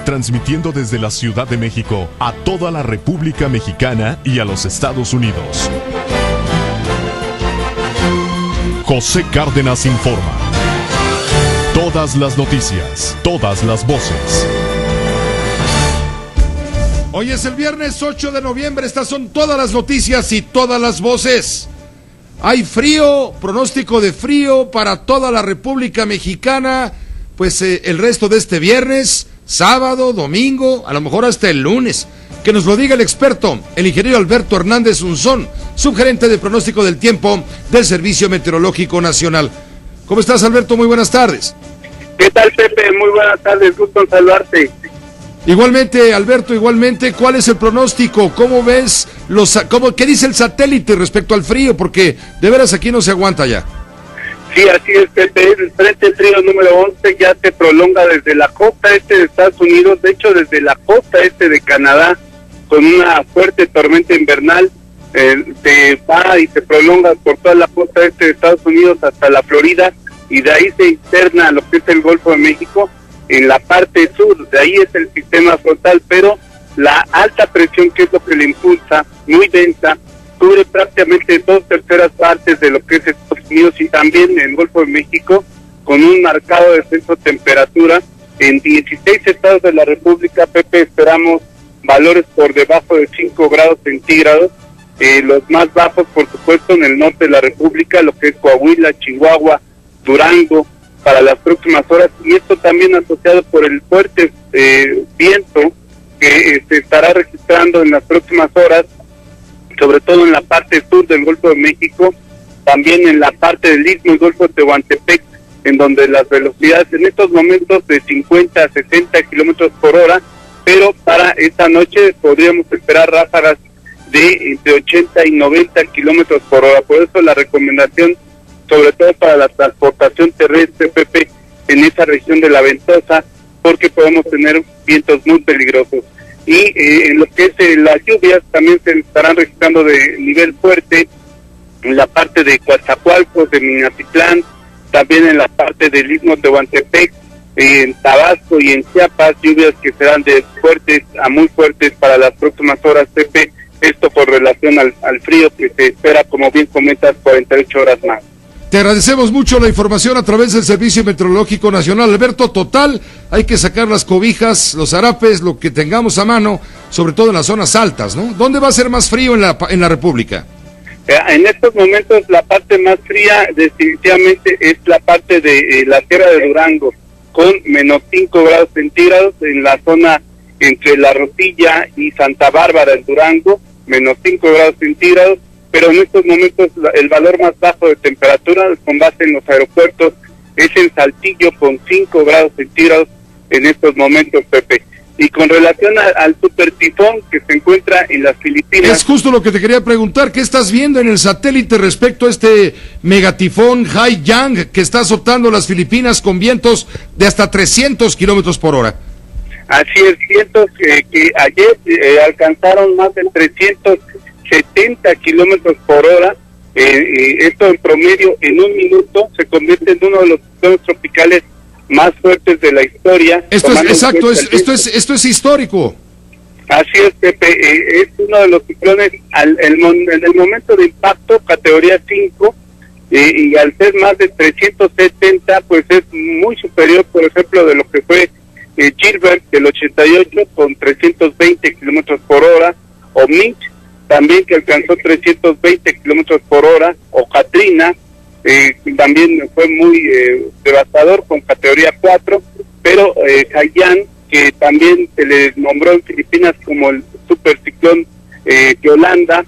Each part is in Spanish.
transmitiendo desde la Ciudad de México a toda la República Mexicana y a los Estados Unidos. José Cárdenas informa. Todas las noticias, todas las voces. Hoy es el viernes 8 de noviembre, estas son todas las noticias y todas las voces. Hay frío, pronóstico de frío para toda la República Mexicana, pues el resto de este viernes, sábado, domingo, a lo mejor hasta el lunes. Que nos lo diga el experto, el ingeniero Alberto Hernández Unzón, subgerente de pronóstico del tiempo del Servicio Meteorológico Nacional. ¿Cómo estás, Alberto? Muy buenas tardes. ¿Qué tal, Pepe? Muy buenas tardes, gusto en saludarte. Igualmente, Alberto, igualmente, ¿cuál es el pronóstico? ¿Cómo ves qué dice el satélite respecto al frío? Porque de veras aquí no se aguanta ya. Sí, así es, Pepe. El frente frío número 11 ya se prolonga desde la costa este de Estados Unidos, de hecho desde la costa este de Canadá, con una fuerte tormenta invernal, se va y se prolonga por toda la costa este de Estados Unidos hasta la Florida, y de ahí se interna a lo que es el Golfo de México, en la parte sur. De ahí es el sistema frontal, pero la alta presión, que es lo que le impulsa, muy densa, cubre prácticamente 2/3 partes de lo que es Estados Unidos y también el Golfo de México, con un marcado descenso de temperatura. En 16 estados de la República, Pepe, esperamos valores por debajo de 5 grados centígrados, los más bajos, por supuesto, en el norte de la República, lo que es Coahuila, Chihuahua, Durango, para las próximas horas, y esto también asociado por el fuerte viento que se estará registrando en las próximas horas, sobre todo en la parte sur del Golfo de México, también en la parte del Istmo y Golfo de Tehuantepec, en donde las velocidades en estos momentos de 50 a 60 kilómetros por hora, pero para esta noche podríamos esperar ráfagas de entre 80 y 90 kilómetros por hora. Por eso la recomendación, sobre todo para la transportación terrestre, Pepe, en esa región de la Ventosa, porque podemos tener vientos muy peligrosos. Y en lo que es las lluvias, también se estarán registrando de nivel fuerte en la parte de Coatzacoalcos, de Minatitlán, también en la parte del Istmo de Tehuantepec, en Tabasco y en Chiapas, lluvias que serán de fuertes a muy fuertes para las próximas horas, Pepe. Esto por relación al frío que se espera, como bien comentas, 48 horas más. Te agradecemos mucho la información a través del Servicio Meteorológico Nacional. Alberto, total, hay que sacar las cobijas, los harapes, lo que tengamos a mano, sobre todo en las zonas altas, ¿no? ¿Dónde va a ser más frío en la República? En estos momentos la parte más fría definitivamente es la parte de la Sierra de Durango, con menos 5 grados centígrados en la zona entre La Rosilla y Santa Bárbara en Durango, menos 5 grados centígrados. Pero en estos momentos el valor más bajo de temperatura con base en los aeropuertos es en Saltillo, con 5 grados centígrados en estos momentos, Pepe. Y con relación al super tifón que se encuentra en las Filipinas... Es justo lo que te quería preguntar, ¿qué estás viendo en el satélite respecto a este megatifón Haiyan que está azotando las Filipinas con vientos de hasta 300 kilómetros por hora? Así es, vientos que ayer alcanzaron más de 370 kilómetros por hora, esto en promedio en un minuto se convierte en uno de los ciclones tropicales más fuertes de la historia. Esto es exacto, esto es histórico. Así es, Pepe, es uno de los ciclones en el momento de impacto, categoría 5, y al ser más de 370, pues es muy superior, por ejemplo, de lo que fue Gilbert del 88 con 320 kilómetros por hora, o Mitch también, que alcanzó 320 kilómetros por hora, o Katrina, también fue muy devastador con categoría 4, pero Haiyan, que también se le nombró en Filipinas como el superciclón Yolanda,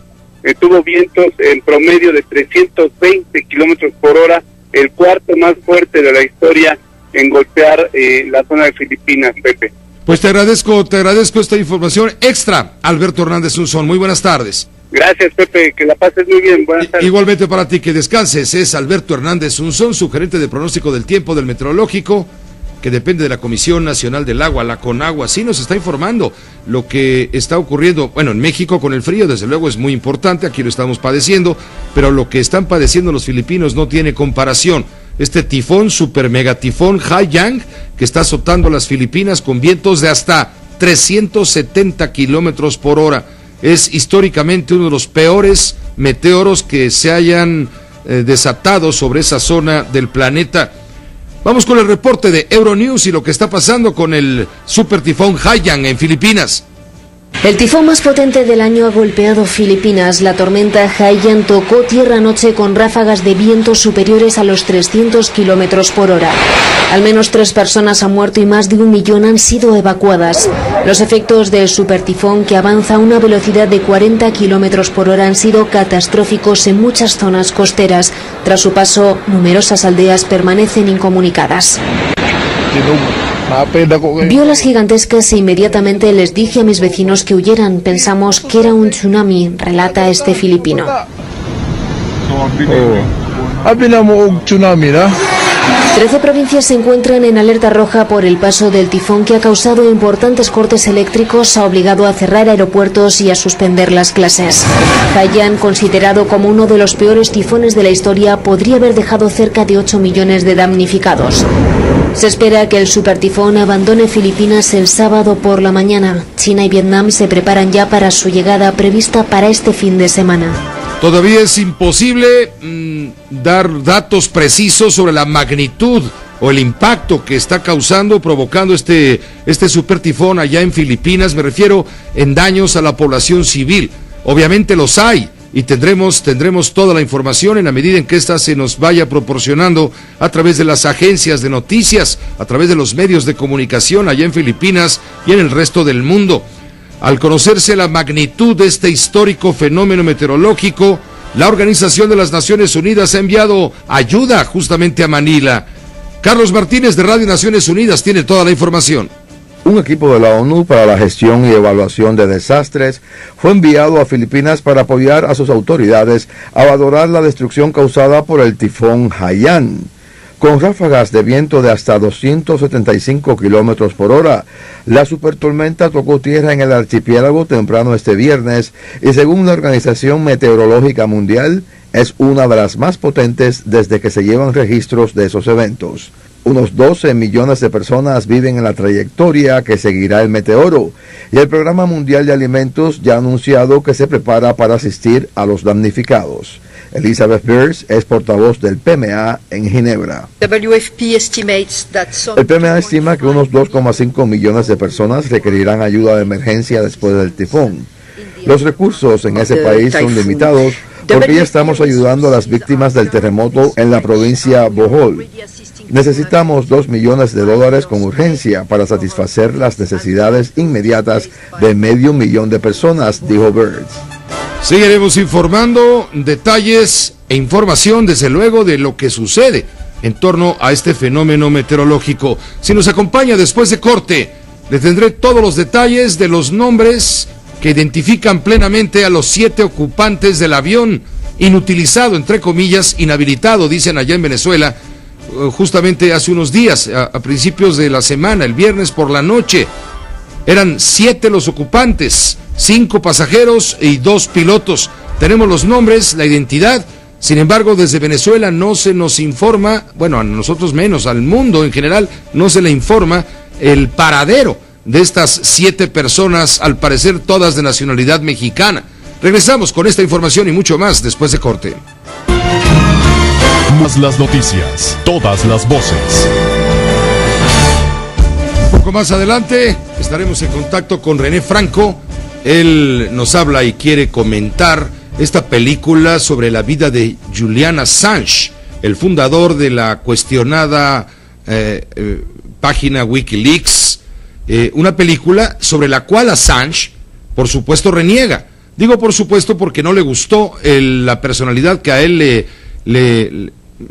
tuvo vientos en promedio de 320 kilómetros por hora, el cuarto más fuerte de la historia en golpear la zona de Filipinas, Pepe. Pues te agradezco esta información extra, Alberto Hernández Unzón. Muy buenas tardes. Gracias, Pepe, que la pases muy bien. Buenas tardes. Igualmente para ti, que descanses. Es Alberto Hernández Unzón, subgerente de pronóstico del tiempo del meteorológico, que depende de la Comisión Nacional del Agua, la CONAGUA. Sí nos está informando lo que está ocurriendo, bueno, en México con el frío, desde luego es muy importante, aquí lo estamos padeciendo, pero lo que están padeciendo los filipinos no tiene comparación. este tifón, super mega tifón Haiyan, que está azotando las Filipinas con vientos de hasta 370 kilómetros por hora. Es históricamente uno de los peores meteoros que se hayan desatado sobre esa zona del planeta. Vamos con el reporte de Euronews y lo que está pasando con el super tifón Haiyan en Filipinas. El tifón más potente del año ha golpeado Filipinas. La tormenta Haiyan tocó tierra anoche con ráfagas de viento superiores a los 300 kilómetros por hora. Al menos 3 personas han muerto y más de 1 millón han sido evacuadas. Los efectos del supertifón, que avanza a una velocidad de 40 kilómetros por hora, han sido catastróficos en muchas zonas costeras. Tras su paso, numerosas aldeas permanecen incomunicadas. Vi olas gigantescas e inmediatamente les dije a mis vecinos que huyeran. Pensamos que era un tsunami, relata este filipino. 13 provincias se encuentran en alerta roja por el paso del tifón, que ha causado importantes cortes eléctricos, ha obligado a cerrar aeropuertos y a suspender las clases. Haiyan, considerado como uno de los peores tifones de la historia, podría haber dejado cerca de 8 millones de damnificados. Se espera que el supertifón abandone Filipinas el sábado por la mañana. China y Vietnam se preparan ya para su llegada, prevista para este fin de semana. Todavía es imposible dar datos precisos sobre la magnitud o el impacto que está causando, provocando este supertifón allá en Filipinas. Me refiero en daños a la población civil. Obviamente los hay y tendremos toda la información en la medida en que ésta se nos vaya proporcionando a través de las agencias de noticias, a través de los medios de comunicación allá en Filipinas y en el resto del mundo. Al conocerse la magnitud de este histórico fenómeno meteorológico, la Organización de las Naciones Unidas ha enviado ayuda justamente a Manila. Carlos Martínez de Radio Naciones Unidas tiene toda la información. Un equipo de la ONU para la gestión y evaluación de desastres fue enviado a Filipinas para apoyar a sus autoridades a valorar la destrucción causada por el tifón Haiyan. Con ráfagas de viento de hasta 275 kilómetros por hora, la supertormenta tocó tierra en el archipiélago temprano este viernes y, según la Organización Meteorológica Mundial, es una de las más potentes desde que se llevan registros de esos eventos. Unos 12 millones de personas viven en la trayectoria que seguirá el meteoro, y el Programa Mundial de Alimentos ya ha anunciado que se prepara para asistir a los damnificados. Elizabeth Beers es portavoz del PMA en Ginebra. El PMA estima que unos 2,5 millones de personas requerirán ayuda de emergencia después del tifón. Los recursos en ese país son limitados porque ya estamos ayudando a las víctimas del terremoto en la provincia Bohol. Necesitamos $2 millones con urgencia para satisfacer las necesidades inmediatas de 500,000 de personas, dijo Birds. Seguiremos informando detalles e información, desde luego, de lo que sucede en torno a este fenómeno meteorológico. Si nos acompaña después de corte, le tendré todos los detalles de los nombres que identifican plenamente a los 7 ocupantes del avión inutilizado, entre comillas, inhabilitado, dicen allá en Venezuela, justamente hace unos días, a principios de la semana, el viernes por la noche. Eran 7 los ocupantes, 5 pasajeros y 2 pilotos. Tenemos los nombres, la identidad. Sin embargo, desde Venezuela no se nos informa, bueno, a nosotros menos, al mundo en general, no se le informa el paradero de estas 7 personas, al parecer todas de nacionalidad mexicana. Regresamos con esta información y mucho más después de corte. Más las noticias, todas las voces. Un poco más adelante estaremos en contacto con René Franco. Él nos habla y quiere comentar esta película sobre la vida de Julian Assange, el fundador de la cuestionada página Wikileaks. Una película sobre la cual Assange, por supuesto, reniega. Digo por supuesto porque no le gustó la personalidad que a él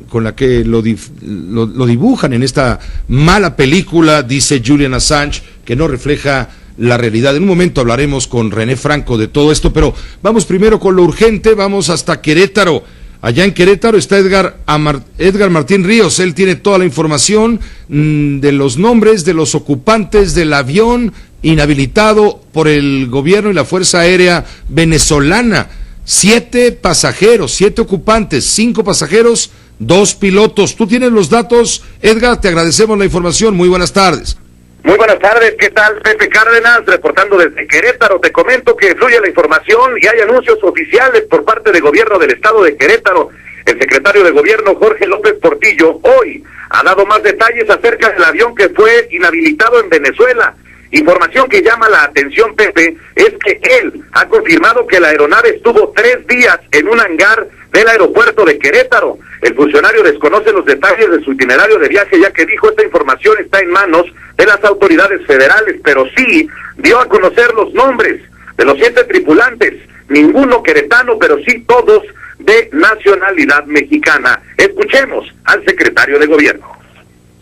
con la que lo dibujan en esta mala película, dice Julian Assange, que no refleja la realidad. En un momento hablaremos con René Franco de todo esto, pero vamos primero con lo urgente, vamos hasta Querétaro. Allá en Querétaro está Edgar Martín Ríos. Él tiene toda la información de los nombres de los ocupantes del avión inhabilitado por el gobierno y la Fuerza Aérea venezolana. 7 pasajeros, 7 ocupantes, 5 pasajeros, 2 pilotos. Tú tienes los datos, Edgar, te agradecemos la información. Muy buenas tardes. Muy buenas tardes, ¿qué tal? Pepe Cárdenas, reportando desde Querétaro. Te comento que fluye la información y hay anuncios oficiales por parte del gobierno del estado de Querétaro. El secretario de gobierno, Jorge López Portillo, hoy ha dado más detalles acerca del avión que fue inhabilitado en Venezuela. Información que llama la atención, Pepe, es que él ha confirmado que la aeronave estuvo 3 días en un hangar del aeropuerto de Querétaro. El funcionario desconoce los detalles de su itinerario de viaje, ya que dijo esta información está en manos de las autoridades federales, pero sí dio a conocer los nombres de los 7 tripulantes, ninguno queretano, pero sí todos de nacionalidad mexicana. Escuchemos al secretario de gobierno.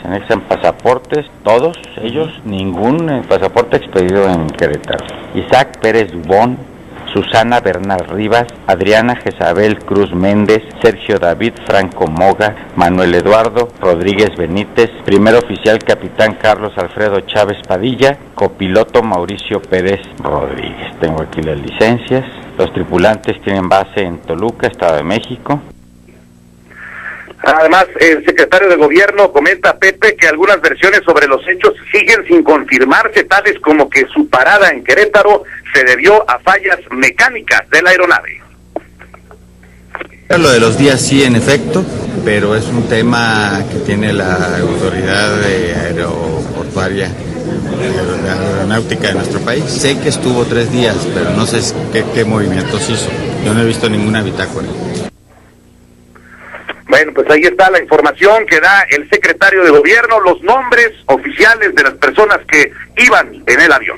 Se anexan pasaportes, todos ellos, ningún pasaporte expedido en Querétaro. Isaac Pérez Dubón, Susana Bernal Rivas, Adriana Jezabel Cruz Méndez, Sergio David Franco Moga, Manuel Eduardo Rodríguez Benítez, primer oficial capitán Carlos Alfredo Chávez Padilla, copiloto Mauricio Pérez Rodríguez. Tengo aquí las licencias. Los tripulantes tienen base en Toluca, Estado de México. Además, el secretario de gobierno comenta, Pepe, que algunas versiones sobre los hechos siguen sin confirmarse, tales como que su parada en Querétaro se debió a fallas mecánicas de la aeronave. Lo de los días sí, en efecto, pero es un tema que tiene la autoridad aeroportuaria, de aeronáutica de nuestro país. Sé que estuvo 3 días, pero no sé qué movimientos hizo. Yo no he visto ninguna bitácora. Bueno, pues ahí está la información que da el secretario de gobierno, los nombres oficiales de las personas que iban en el avión.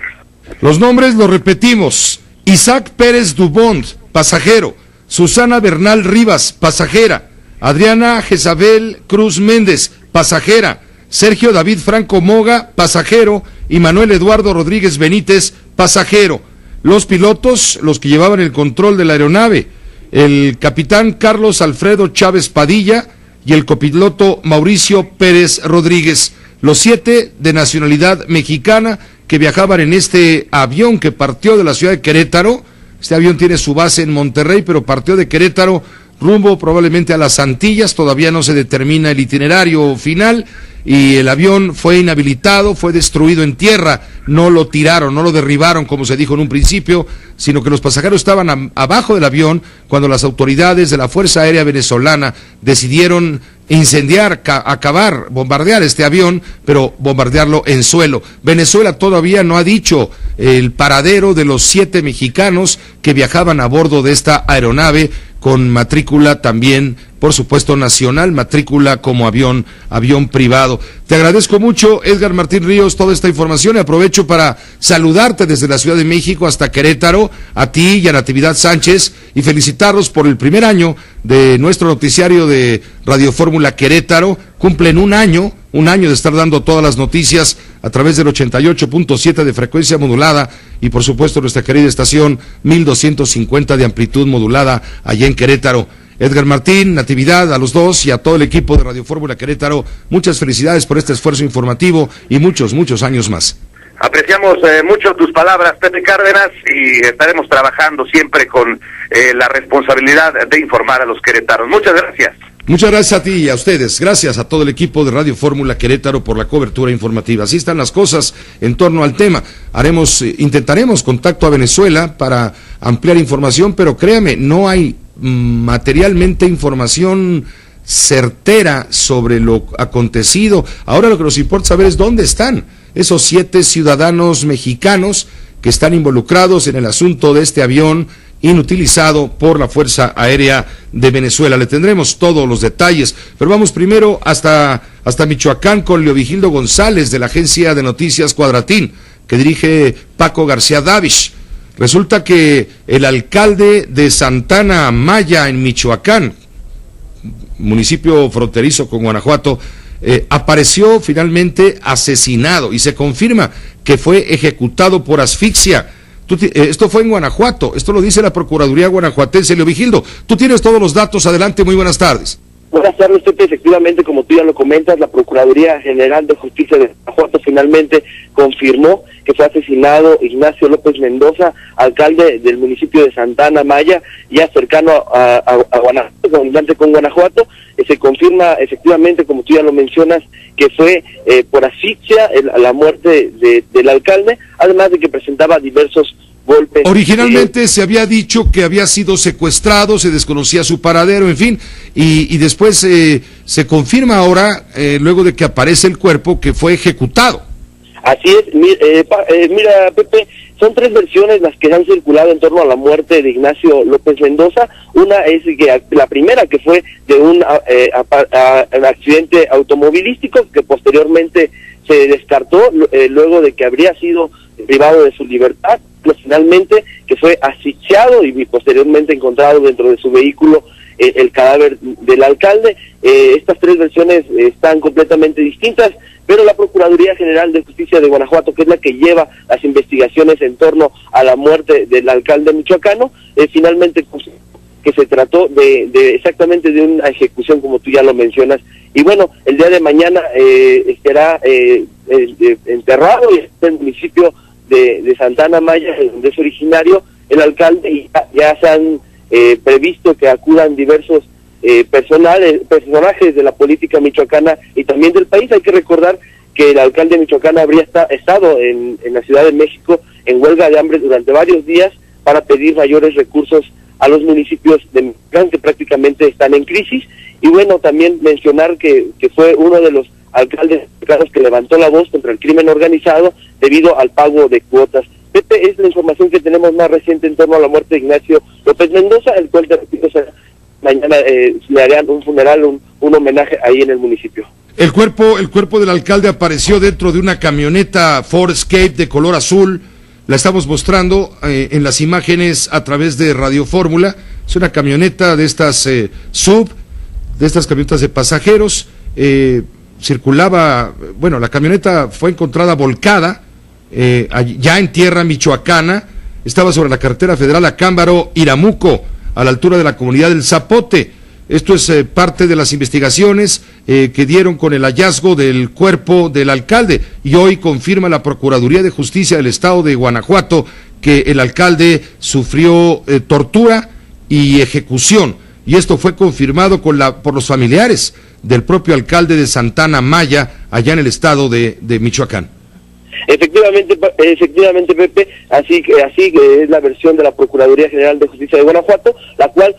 Los nombres los repetimos: Isaac Pérez Dubón, pasajero; Susana Bernal Rivas, pasajera; Adriana Jezabel Cruz Méndez, pasajera; Sergio David Franco Moga, pasajero; y Manuel Eduardo Rodríguez Benítez, pasajero. Los pilotos, los que llevaban el control de la aeronave: el capitán Carlos Alfredo Chávez Padilla y el copiloto Mauricio Pérez Rodríguez, los 7 de nacionalidad mexicana que viajaban en este avión que partió de la ciudad de Querétaro. Este avión tiene su base en Monterrey, pero partió de Querétaro rumbo probablemente a las Antillas. Todavía no se determina el itinerario final, y el avión fue inhabilitado, fue destruido en tierra. No lo tiraron, no lo derribaron como se dijo en un principio, sino que los pasajeros estaban abajo del avión cuando las autoridades de la Fuerza Aérea Venezolana decidieron incendiar, acabar, bombardear este avión, pero bombardearlo en suelo. Venezuela todavía no ha dicho el paradero de los 7 mexicanos que viajaban a bordo de esta aeronave, con matrícula también, por supuesto, nacional, matrícula como avión privado. Te agradezco mucho, Edgar Martín Ríos, toda esta información, y aprovecho para saludarte desde la Ciudad de México hasta Querétaro, a ti y a Natividad Sánchez, y felicitarlos por el primer año de nuestro noticiario de Radio Fórmula Querétaro. Cumplen un año de estar dando todas las noticias a través del 88.7 de frecuencia modulada, y por supuesto nuestra querida estación 1250 de amplitud modulada allá en Querétaro. Edgar Martín, Natividad, a los dos y a todo el equipo de Radio Fórmula Querétaro, muchas felicidades por este esfuerzo informativo y muchos años más. Apreciamos mucho tus palabras, Pepe Cárdenas, y estaremos trabajando siempre con la responsabilidad de informar a los queretanos. Muchas gracias. Muchas gracias a ti y a ustedes. Gracias a todo el equipo de Radio Fórmula Querétaro por la cobertura informativa. Así están las cosas en torno al tema. Intentaremos contacto a Venezuela para ampliar información, pero créame, no hay materialmente información certera sobre lo acontecido. Ahora lo que nos importa saber es dónde están esos 7 ciudadanos mexicanos que están involucrados en el asunto de este avión inutilizado por la Fuerza Aérea de Venezuela. Le tendremos todos los detalles, pero vamos primero hasta Michoacán con Leovigildo González de la agencia de noticias Cuadratín, que dirige Paco García Davish. Resulta que el alcalde de Santana Maya en Michoacán, municipio fronterizo con Guanajuato, apareció finalmente asesinado, y se confirma que fue ejecutado por asfixia. Esto fue en Guanajuato, esto lo dice la Procuraduría guanajuatense. Leovigildo, tú tienes todos los datos, adelante, muy buenas tardes. Buenas tardes, Pepe. Efectivamente, como tú ya lo comentas, la Procuraduría General de Justicia de Guanajuato finalmente confirmó que fue asesinado Ignacio López Mendoza, alcalde del municipio de Santa Ana Maya, ya cercano a Guanajuato, colindante con Guanajuato. Se confirma efectivamente, como tú ya lo mencionas, que fue por asfixia la muerte del alcalde, además de que presentaba diversos golpes. Originalmente se había dicho que había sido secuestrado, se desconocía su paradero, en fin, y después se confirma ahora, luego de que aparece el cuerpo, que fue ejecutado. Así es. Mira, Pepe, son 3 versiones las que han circulado en torno a la muerte de Ignacio López Mendoza. Una es que la primera, que fue de un accidente automovilístico, que posteriormente se descartó luego de que habría sido privado de su libertad, finalmente que fue asfixiado y posteriormente encontrado dentro de su vehículo el cadáver del alcalde. Estas 3 versiones están completamente distintas, pero la Procuraduría General de Justicia de Guanajuato, que es la que lleva las investigaciones en torno a la muerte del alcalde michoacano, finalmente que se trató de exactamente de una ejecución, como tú ya lo mencionas. Y bueno, el día de mañana será enterrado en el municipio de Santa Ana Maya, donde es originario el alcalde, y ya se han previsto que acudan diversos personajes de la política michoacana y también del país. Hay que recordar que el alcalde michoacano habría estado en la Ciudad de México en huelga de hambre durante varios días para pedir mayores recursos a los municipios de Michoacán, que prácticamente están en crisis. Y bueno, también mencionar que fue uno de los alcaldes mexicanos que levantó la voz contra el crimen organizado debido al pago de cuotas. Pepe, es la información que tenemos más reciente en torno a la muerte de Ignacio López Mendoza, el cual, te repito, mañana le harían un funeral, un homenaje ahí en el municipio. El cuerpo del alcalde apareció dentro de una camioneta Ford Escape de color azul. La estamos mostrando en las imágenes a través de Radio Fórmula. Es una camioneta de estas sub, de estas camionetas de pasajeros. Circulaba, bueno, la camioneta fue encontrada volcada ya en tierra michoacana. Estaba sobre la carretera federal Acámbaro-Iramuco, a la altura de la comunidad del Zapote. Esto es parte de las investigaciones que dieron con el hallazgo del cuerpo del alcalde, y hoy confirma la Procuraduría de Justicia del Estado de Guanajuato que el alcalde sufrió tortura y ejecución, y esto fue confirmado por los familiares del propio alcalde de Santa Ana Maya, allá en el estado de Michoacán. Efectivamente, Pepe, así que es la versión de la Procuraduría General de Justicia de Guanajuato, la cual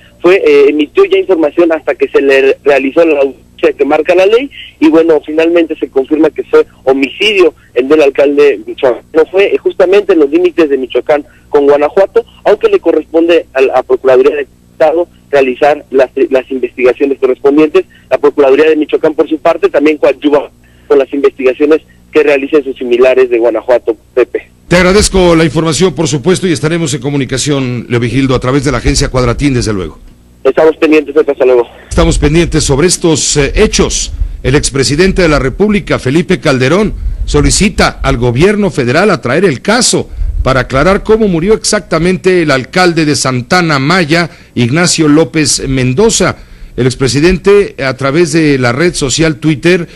emitió ya información hasta que se le realizó la audiencia que marca la ley, y bueno, finalmente se confirma que fue homicidio el del alcalde michoacano. No fue justamente en los límites de Michoacán con Guanajuato, aunque le corresponde a la Procuraduría de Estado realizar las investigaciones correspondientes. La Procuraduría de Michoacán, por su parte, también coadyuva con las investigaciones que realicen sus similares de Guanajuato, Pepe. Te agradezco la información, por supuesto, y estaremos en comunicación, Leovigildo, a través de la agencia Cuadratín, desde luego. Estamos pendientes, Pepe, hasta luego. Estamos pendientes sobre estos hechos. El expresidente de la República, Felipe Calderón, solicita al gobierno federal a traer el caso para aclarar cómo murió exactamente el alcalde de Santa Ana Maya, Ignacio López Mendoza. El expresidente, a través de la red social Twitter,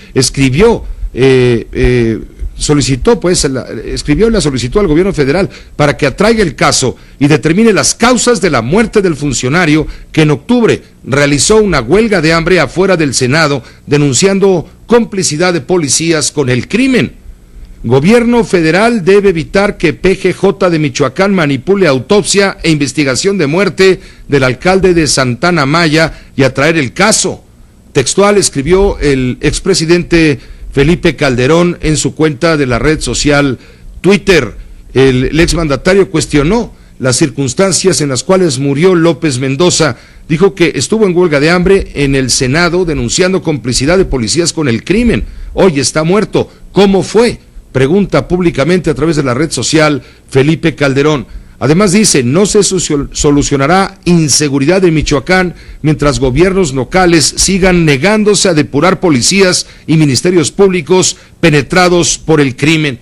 solicitó la solicitó al gobierno federal para que atraiga el caso y determine las causas de la muerte del funcionario que en octubre realizó una huelga de hambre afuera del Senado denunciando complicidad de policías con el crimen. Gobierno federal debe evitar que PGJ de Michoacán manipule autopsia e investigación de muerte del alcalde de Santa Ana Maya y atraer el caso. Textual escribió el expresidente Felipe Calderón en su cuenta de la red social Twitter. El exmandatario cuestionó las circunstancias en las cuales murió López Mendoza. Dijo que estuvo en huelga de hambre en el Senado denunciando complicidad de policías con el crimen. Hoy está muerto. ¿Cómo fue? Pregunta públicamente a través de la red social Felipe Calderón. Además dice, no se solucionará inseguridad en Michoacán mientras gobiernos locales sigan negándose a depurar policías y ministerios públicos penetrados por el crimen.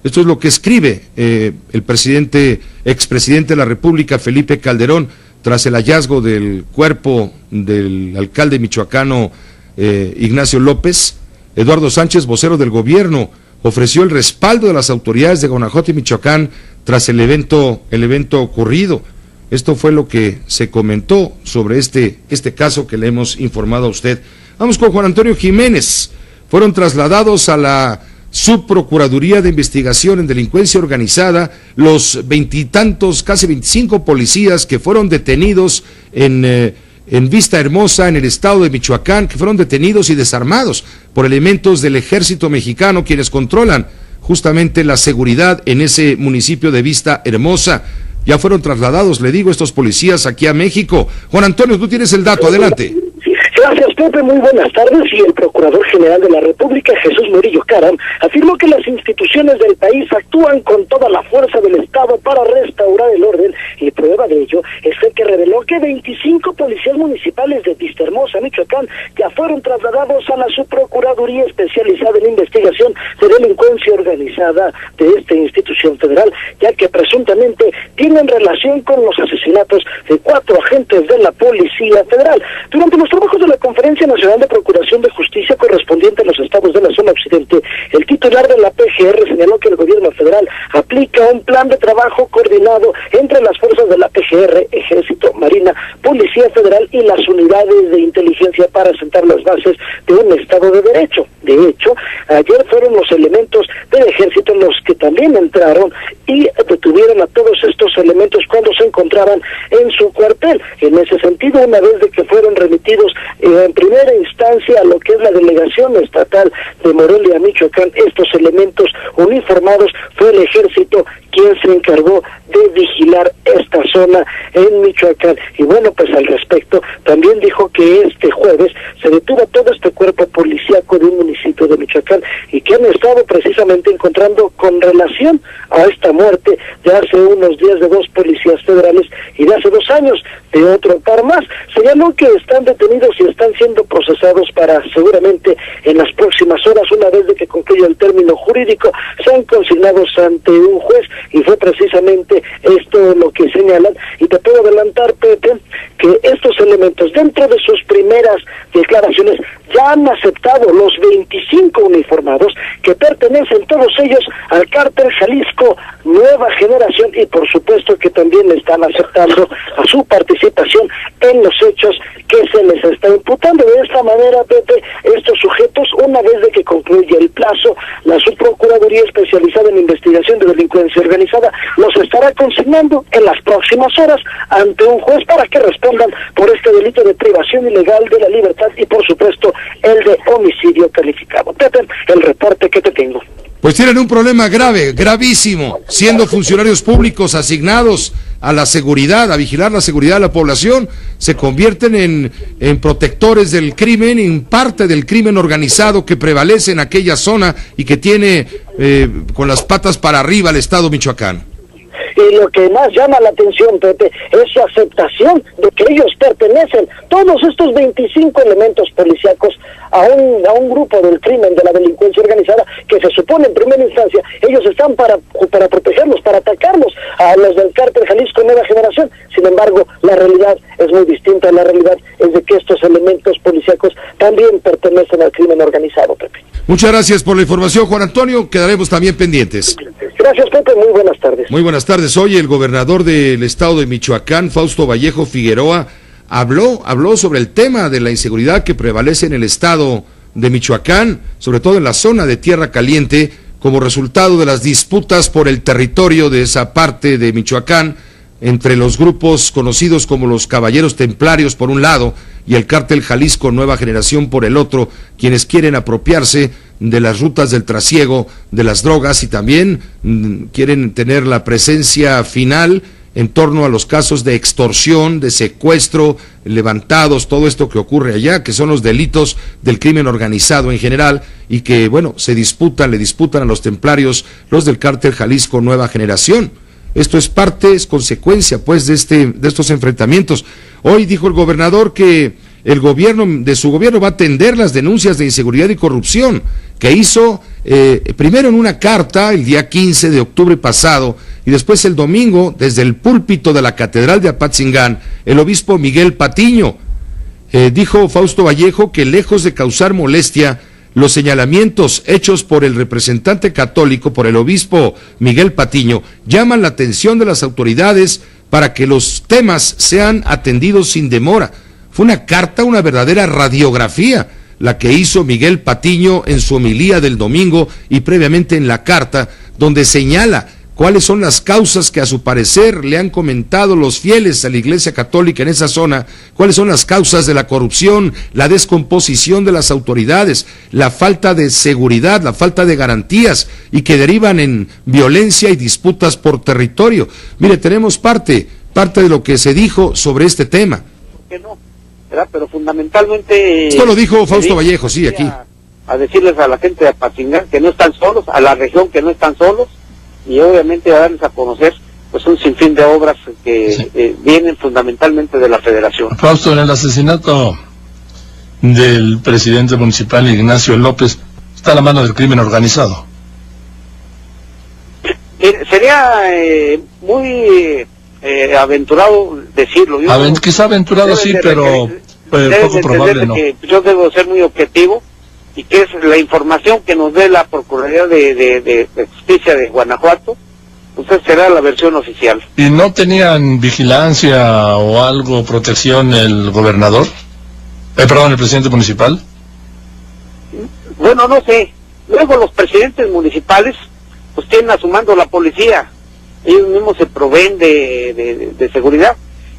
Esto es lo que escribe el expresidente de la República, Felipe Calderón, tras el hallazgo del cuerpo del alcalde michoacano Ignacio López. Eduardo Sánchez, vocero del gobierno, ofreció el respaldo de las autoridades de Guanajuato y Michoacán tras el evento ocurrido. Esto fue lo que se comentó sobre este caso que le hemos informado a usted. Vamos con Juan Antonio Jiménez. Fueron trasladados a la Subprocuraduría de Investigación en Delincuencia Organizada los veintitantos, casi 25 policías que fueron detenidos en Vista Hermosa, en el estado de Michoacán, que fueron detenidos y desarmados por elementos del ejército mexicano, quienes controlan justamente la seguridad en ese municipio de Vista Hermosa. Ya fueron trasladados, le digo, estos policías aquí a México. Juan Antonio, tú tienes el dato, adelante. Gracias, Pepe, muy buenas tardes. Y el Procurador General de la República, Jesús Murillo Caram, afirmó que las instituciones del país actúan con toda la fuerza del Estado para restaurar el orden, y prueba de ello es el que reveló que 25 policías municipales de Vistahermosa, Michoacán, ya fueron trasladados a la Subprocuraduría especializada en investigación de delincuencia organizada de esta institución federal, ya que presuntamente tienen relación con los asesinatos de 4 agentes de la Policía Federal. Durante los trabajos de la Conferencia Nacional de Procuración de Justicia correspondiente a los estados de la zona occidente, el titular de la PGR señaló que el gobierno federal aplica un plan de trabajo coordinado entre las fuerzas de la PGR, Ejército, Marina, Policía Federal y las unidades de inteligencia para sentar las bases de un Estado de Derecho. De hecho, ayer fueron los elementos del Ejército los que también entraron y detuvieron a todos estos elementos cuando se encontraban en su cuartel. En ese sentido, una vez de que fueron remitidos en primera instancia a lo que es la delegación estatal de Morelia, Michoacán, estos elementos uniformados, fue el Ejército quien se encargó de vigilar esta zona en Michoacán. Y bueno, pues al respecto, también dijo que este jueves se detuvo todo este cuerpo policíaco de un municipio de Michoacán y que han estado precisamente encontrando con relación a esta muerte de hace unos días de 2 policías federales y de hace 2 años de otro par más. Señaló que están detenidos y están siendo procesados para seguramente en las próximas horas, una vez de que concluya el término jurídico, sean consignados ante un juez, y fue precisamente esto lo que señalan. Y te puedo adelantar, Pepe, que estos elementos dentro de sus primeras declaraciones ya han aceptado los 25 uniformados que pertenecen todos ellos al cártel Jalisco Nueva Generación, y por supuesto que también están aceptando a su participación en los hechos que se les está imputando. De esta manera, Pepe, estos sujetos, una vez de que concluye el plazo, la Subprocuraduría especializada en investigación de delincuencia organizada los estará consignando en las próximas horas ante un juez para que respondan por este delito de privación ilegal de la libertad y por supuesto el de homicidio calificado. Pepe, el reporte que te tengo. Pues tienen un problema grave, gravísimo, siendo funcionarios públicos asignados a la seguridad, a vigilar la seguridad de la población, se convierten en protectores del crimen, en parte del crimen organizado que prevalece en aquella zona y que tiene con las patas para arriba el estado Michoacán. Y lo que más llama la atención, Pepe, es su aceptación de que ellos pertenecen, todos estos 25 elementos policíacos, a un grupo del crimen, de la delincuencia organizada, que se supone en primera instancia, ellos están para protegerlos, para atacarlos, a los del cártel Jalisco Nueva Generación. Sin embargo, la realidad es muy distinta. La realidad es de que estos elementos policíacos también pertenecen al crimen organizado, Pepe. Muchas gracias por la información, Juan Antonio, quedaremos también pendientes. Gracias, Pepe, muy buenas tardes. Muy buenas tardes. Hoy el gobernador del estado de Michoacán, Fausto Vallejo Figueroa, habló sobre el tema de la inseguridad que prevalece en el estado de Michoacán, sobre todo en la zona de Tierra Caliente, como resultado de las disputas por el territorio de esa parte de Michoacán, entre los grupos conocidos como los Caballeros Templarios por un lado y el cártel Jalisco Nueva Generación por el otro, quienes quieren apropiarse de las rutas del trasiego de las drogas y también quieren tener la presencia final en torno a los casos de extorsión, de secuestro, levantados, todo esto que ocurre allá, que son los delitos del crimen organizado en general y que, bueno, le disputan a los templarios, los del cártel Jalisco Nueva Generación. Esto es consecuencia, pues, de estos enfrentamientos. Hoy dijo el gobernador que su gobierno va a atender las denuncias de inseguridad y corrupción que hizo primero en una carta el día 15 de octubre pasado, y después el domingo, desde el púlpito de la Catedral de Apatzingán, el obispo Miguel Patiño. Dijo Fausto Vallejo que lejos de causar molestia, los señalamientos hechos por el representante católico, por el obispo Miguel Patiño, llaman la atención de las autoridades para que los temas sean atendidos sin demora. Fue una carta, una verdadera radiografía, la que hizo Miguel Patiño en su homilía del domingo y previamente en la carta, donde señala cuáles son las causas que a su parecer le han comentado los fieles a la Iglesia Católica en esa zona, cuáles son las causas de la corrupción, la descomposición de las autoridades, la falta de seguridad, la falta de garantías y que derivan en violencia y disputas por territorio. Mire, tenemos parte de lo que se dijo sobre este tema. ¿Por qué no? ¿Verdad? Pero fundamentalmente... Esto lo dijo Fausto Vallejo, sí, aquí. A decirles a la gente de Apatzingán que no están solos, a la región que no están solos, y obviamente a darles a conocer pues un sinfín de obras que vienen fundamentalmente de la Federación. Fausto, en el asesinato del presidente municipal Ignacio López está la mano del crimen organizado. Sería muy aventurado decirlo. Quizá aventurado sí, pero poco probable no. Que yo debo ser muy objetivo y que es la información que nos dé la Procuraduría de Justicia de Guanajuato, pues esa será la versión oficial. ¿Y no tenían vigilancia o algo, protección el gobernador? El presidente municipal. Bueno, no sé. Luego los presidentes municipales pues tienen a su mando la policía. Ellos mismos se proveen de seguridad.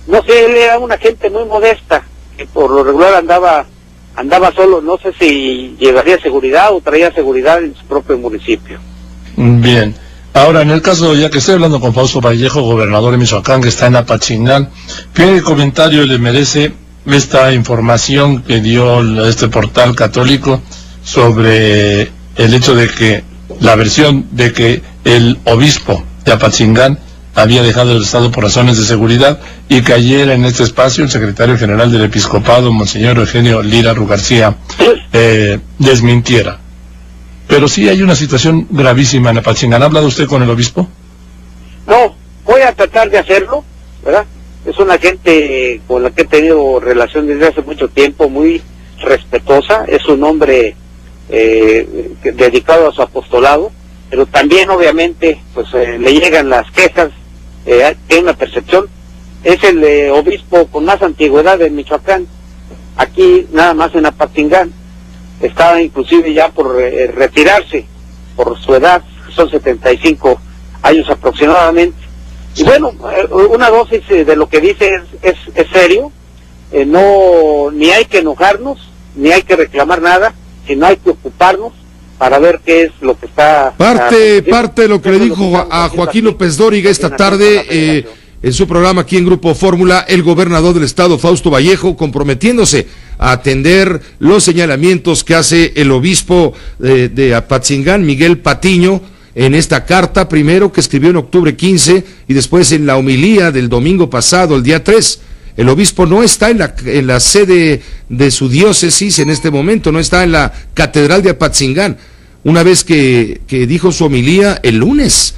No sé, él era una gente muy modesta, que por lo regular andaba solo, no sé si llevaría seguridad o traía seguridad en su propio municipio. Bien. Ahora, en el caso, ya que estoy hablando con Fausto Vallejo, gobernador de Michoacán, que está en Apatzingán, ¿qué comentario le merece esta información que dio este portal católico sobre el hecho de que, la versión de que el obispo de Apatzingán había dejado el Estado por razones de seguridad y que ayer en este espacio el secretario general del Episcopado, Monseñor Eugenio Lira Rugarcía, desmintiera? Pero sí hay una situación gravísima en Apatzingán. ¿Ha hablado usted con el obispo? No, voy a tratar de hacerlo, ¿verdad? Es una gente con la que he tenido relación desde hace mucho tiempo, muy respetuosa, es un hombre dedicado a su apostolado, pero también obviamente pues le llegan las quejas, tiene una percepción. Es el obispo con más antigüedad en Michoacán, aquí nada más en Apatzingán. Está inclusive ya por retirarse por su edad, son 75 años aproximadamente. Y bueno, una dosis de lo que dice es serio, no, ni hay que enojarnos, ni hay que reclamar nada, sino hay que ocuparnos para ver qué es lo que está... Parte de lo que le dijo a Joaquín López Dóriga esta tarde en su programa aquí en Grupo Fórmula, el gobernador del estado, Fausto Vallejo, comprometiéndose a atender los señalamientos que hace el obispo de Apatzingán, Miguel Patiño, en esta carta, primero que escribió en octubre 15 y después en la homilía del domingo pasado, el día 3. El obispo no está en la sede de su diócesis en este momento, no está en la Catedral de Apatzingán. Una vez que dijo su homilía el lunes,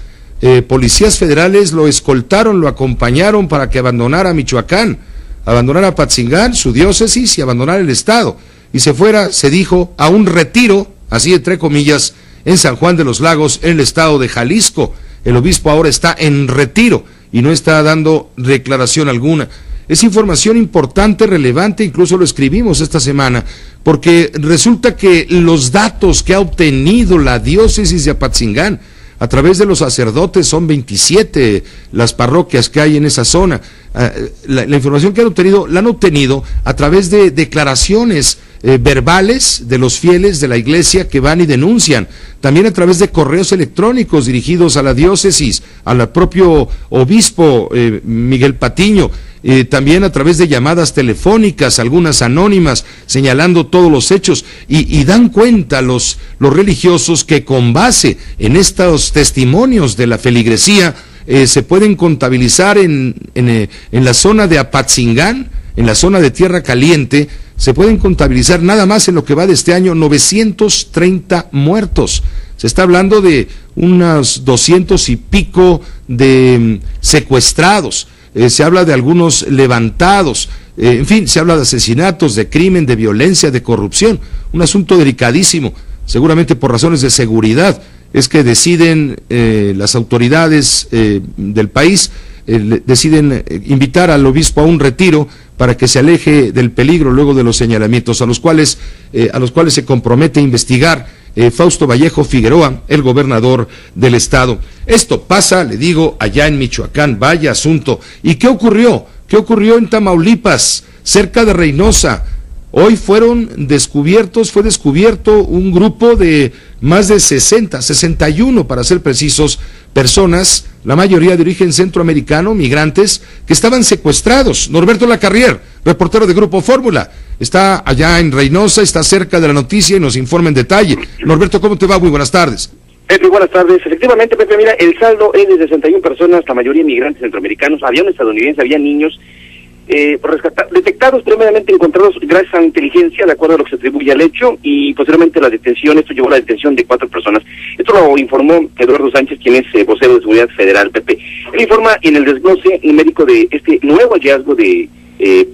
policías federales lo escoltaron, lo acompañaron para que abandonara Michoacán, abandonara Apatzingán, su diócesis, y abandonara el estado, y se fuera, se dijo, a un retiro, así entre comillas, en San Juan de los Lagos, en el estado de Jalisco. El obispo ahora está en retiro y no está dando declaración alguna. Es información importante, relevante, incluso lo escribimos esta semana, porque resulta que los datos que ha obtenido la diócesis de Apatzingán a través de los sacerdotes, son 27 las parroquias que hay en esa zona, la información que han obtenido, la han obtenido a través de declaraciones verbales de los fieles de la iglesia que van y denuncian, también a través de correos electrónicos dirigidos a la diócesis, al propio obispo Miguel Patiño, también a través de llamadas telefónicas, algunas anónimas, señalando todos los hechos, y dan cuenta los religiosos que con base en estos testimonios de la feligresía se pueden contabilizar en la zona de Apatzingán, en la zona de Tierra Caliente, se pueden contabilizar nada más en lo que va de este año 930 muertos. Se está hablando de unos 200 y pico de secuestrados, se habla de algunos levantados, en fin, se habla de asesinatos, de crimen, de violencia, de corrupción, un asunto delicadísimo, seguramente por razones de seguridad, es que deciden las autoridades del país, deciden invitar al obispo a un retiro para que se aleje del peligro luego de los señalamientos a los cuales se compromete a investigar Fausto Vallejo Figueroa, el gobernador del estado. Esto pasa, le digo, allá en Michoacán, vaya asunto. ¿Y qué ocurrió? ¿Qué ocurrió en Tamaulipas, cerca de Reynosa? Hoy fue descubierto un grupo de más de 61 para ser precisos, personas, la mayoría de origen centroamericano, migrantes, que estaban secuestrados. Norberto Lacarrier, reportero de Grupo Fórmula, está allá en Reynosa, está cerca de la noticia y nos informa en detalle. Norberto, ¿cómo te va? Muy buenas tardes. Pepe, buenas tardes. Efectivamente, Pepe, mira, el saldo es de 61 personas, la mayoría migrantes centroamericanos, había un estadounidense, había niños, detectados, primeramente encontrados gracias a la inteligencia, de acuerdo a lo que se atribuye al hecho, y posteriormente la detención. Esto llevó a la detención de 4 personas. Esto lo informó Eduardo Sánchez, quien es vocero de Seguridad Federal, Pepe. Él informa en el desglose numérico de este nuevo hallazgo de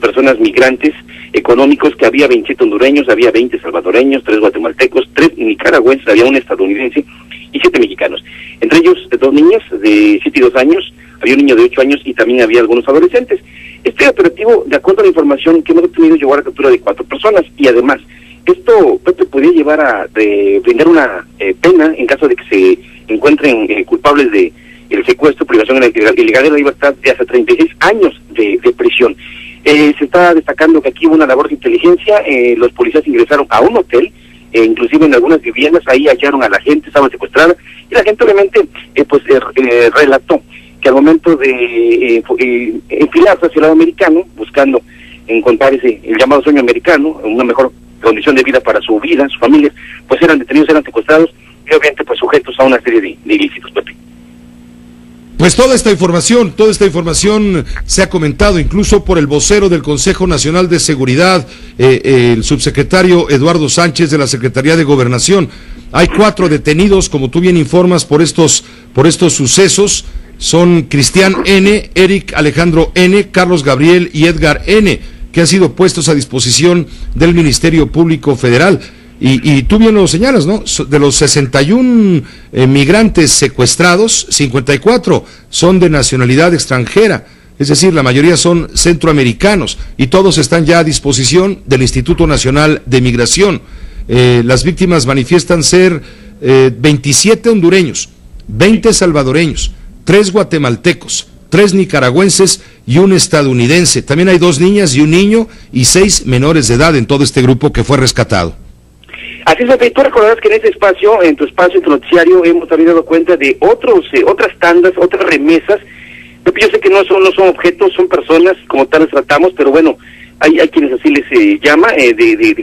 personas migrantes económicos, que había 27 hondureños, había 20 salvadoreños, 3 guatemaltecos, 3 nicaragüenses, había un estadounidense y 7 mexicanos. Entre ellos 2 niñas de 7 y 2 años, había un niño de 8 años y también había algunos adolescentes. Este operativo, de acuerdo a la información que hemos obtenido, llevó a la captura de 4 personas, y además, esto, Pepe, podría llevar a brindar una pena en caso de que se encuentren culpables de el secuestro, privación ilegal de la libertad, de hasta 36 años de prisión. Se está destacando que aquí hubo una labor de inteligencia, los policías ingresaron a un hotel, inclusive en algunas viviendas, ahí hallaron a la gente, estaba secuestrada, y la gente obviamente relató que al momento de enfilarse hacia el lado americano, buscando encontrar el llamado sueño americano, una mejor condición de vida para su vida, su familia, pues eran detenidos, eran secuestrados, y obviamente pues sujetos a una serie de ilícitos, Pepe. Pues toda esta información se ha comentado incluso por el vocero del Consejo Nacional de Seguridad, el subsecretario Eduardo Sánchez de la Secretaría de Gobernación. Hay 4 detenidos, como tú bien informas, por estos sucesos. Son Cristian N., Eric Alejandro N., Carlos Gabriel y Edgar N., que han sido puestos a disposición del Ministerio Público Federal. Y tú bien lo señalas, ¿no? De los 61 migrantes secuestrados, 54 son de nacionalidad extranjera, es decir, la mayoría son centroamericanos, y todos están ya a disposición del Instituto Nacional de Migración. Las víctimas manifiestan ser 27 hondureños, 20 salvadoreños, 3 guatemaltecos, 3 nicaragüenses y un estadounidense. También hay 2 niñas y un niño y 6 menores de edad en todo este grupo que fue rescatado. Así es, Pepe. Tú recordarás que en ese espacio, en tu noticiario, hemos también dado cuenta de otras tandas, otras remesas. Pepe, yo sé que no son objetos, son personas, como tal las tratamos, pero bueno, hay quienes así les llama, de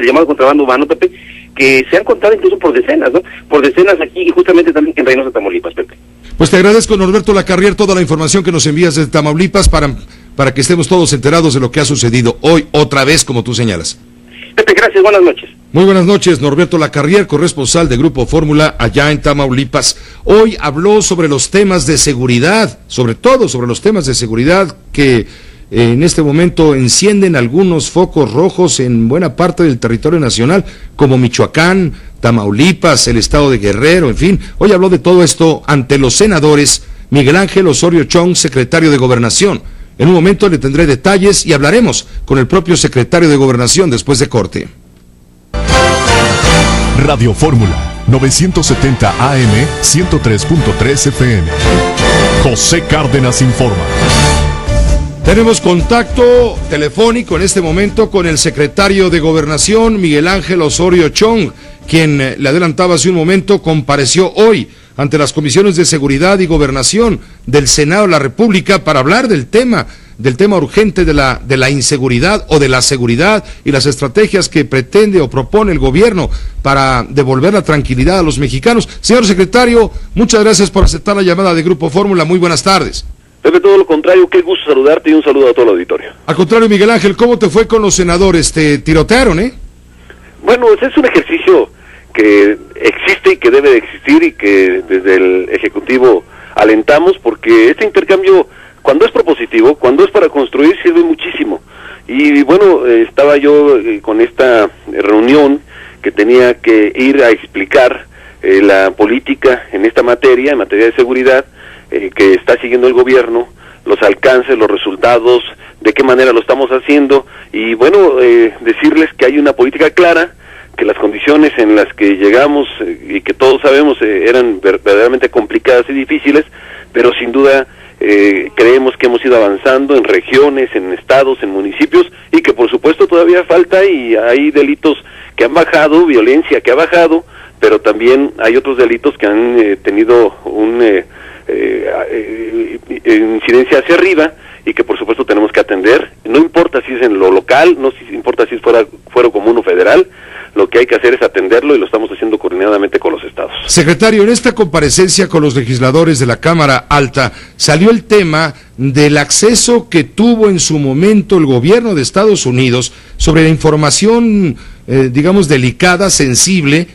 llamado contrabando humano, Pepe, que se han contado incluso por decenas, ¿no? Por decenas aquí, y justamente también en Reynosa, Tamaulipas, Pepe. Pues te agradezco, Norberto Lacarrier, toda la información que nos envías desde Tamaulipas para que estemos todos enterados de lo que ha sucedido hoy, otra vez, como tú señalas. Pepe, gracias, buenas noches. Muy buenas noches, Norberto Lacarrier, corresponsal de Grupo Fórmula allá en Tamaulipas. Hoy habló sobre los temas de seguridad, sobre todo sobre los temas de seguridad que en este momento encienden algunos focos rojos en buena parte del territorio nacional, como Michoacán, Tamaulipas, el estado de Guerrero, en fin. Hoy habló de todo esto ante los senadores Miguel Ángel Osorio Chong, secretario de Gobernación. En un momento le tendré detalles y hablaremos con el propio secretario de Gobernación después de corte. Radio Fórmula 970 AM 103.3 FM. José Cárdenas informa. Tenemos contacto telefónico en este momento con el secretario de Gobernación, Miguel Ángel Osorio Chong, quien le adelantaba hace un momento, compareció hoy ante las comisiones de Seguridad y Gobernación del Senado de la República para hablar del tema urgente de la inseguridad o de la seguridad y las estrategias que pretende o propone el gobierno para devolver la tranquilidad a los mexicanos. Señor secretario, muchas gracias por aceptar la llamada de Grupo Fórmula. Muy buenas tardes. Pepe, todo lo contrario, qué gusto saludarte y un saludo a todo el auditorio. Al contrario, Miguel Ángel, ¿cómo te fue con los senadores? ¿Te tirotearon, Bueno, es un ejercicio que existe y que debe de existir y que desde el Ejecutivo alentamos, porque este intercambio, cuando es propositivo, cuando es para construir, sirve muchísimo. Y bueno, estaba yo con esta reunión que tenía que ir a explicar la política en esta materia, en materia de seguridad, que está siguiendo el gobierno, los alcances, los resultados, de qué manera lo estamos haciendo, y bueno, decirles que hay una política clara, que las condiciones en las que llegamos y que todos sabemos eran verdaderamente complicadas y difíciles, pero sin duda creemos que hemos ido avanzando en regiones, en estados, en municipios, y que por supuesto todavía falta, y hay delitos que han bajado, violencia que ha bajado, pero también hay otros delitos que han tenido una incidencia hacia arriba, y que por supuesto tenemos que atender. No importa si es en lo local, no importa si es fuero común o federal, lo que hay que hacer es atenderlo, y lo estamos haciendo coordinadamente con los estados. Secretario, en esta comparecencia con los legisladores de la Cámara Alta salió el tema del acceso que tuvo en su momento el gobierno de Estados Unidos sobre la información, digamos, delicada, sensible,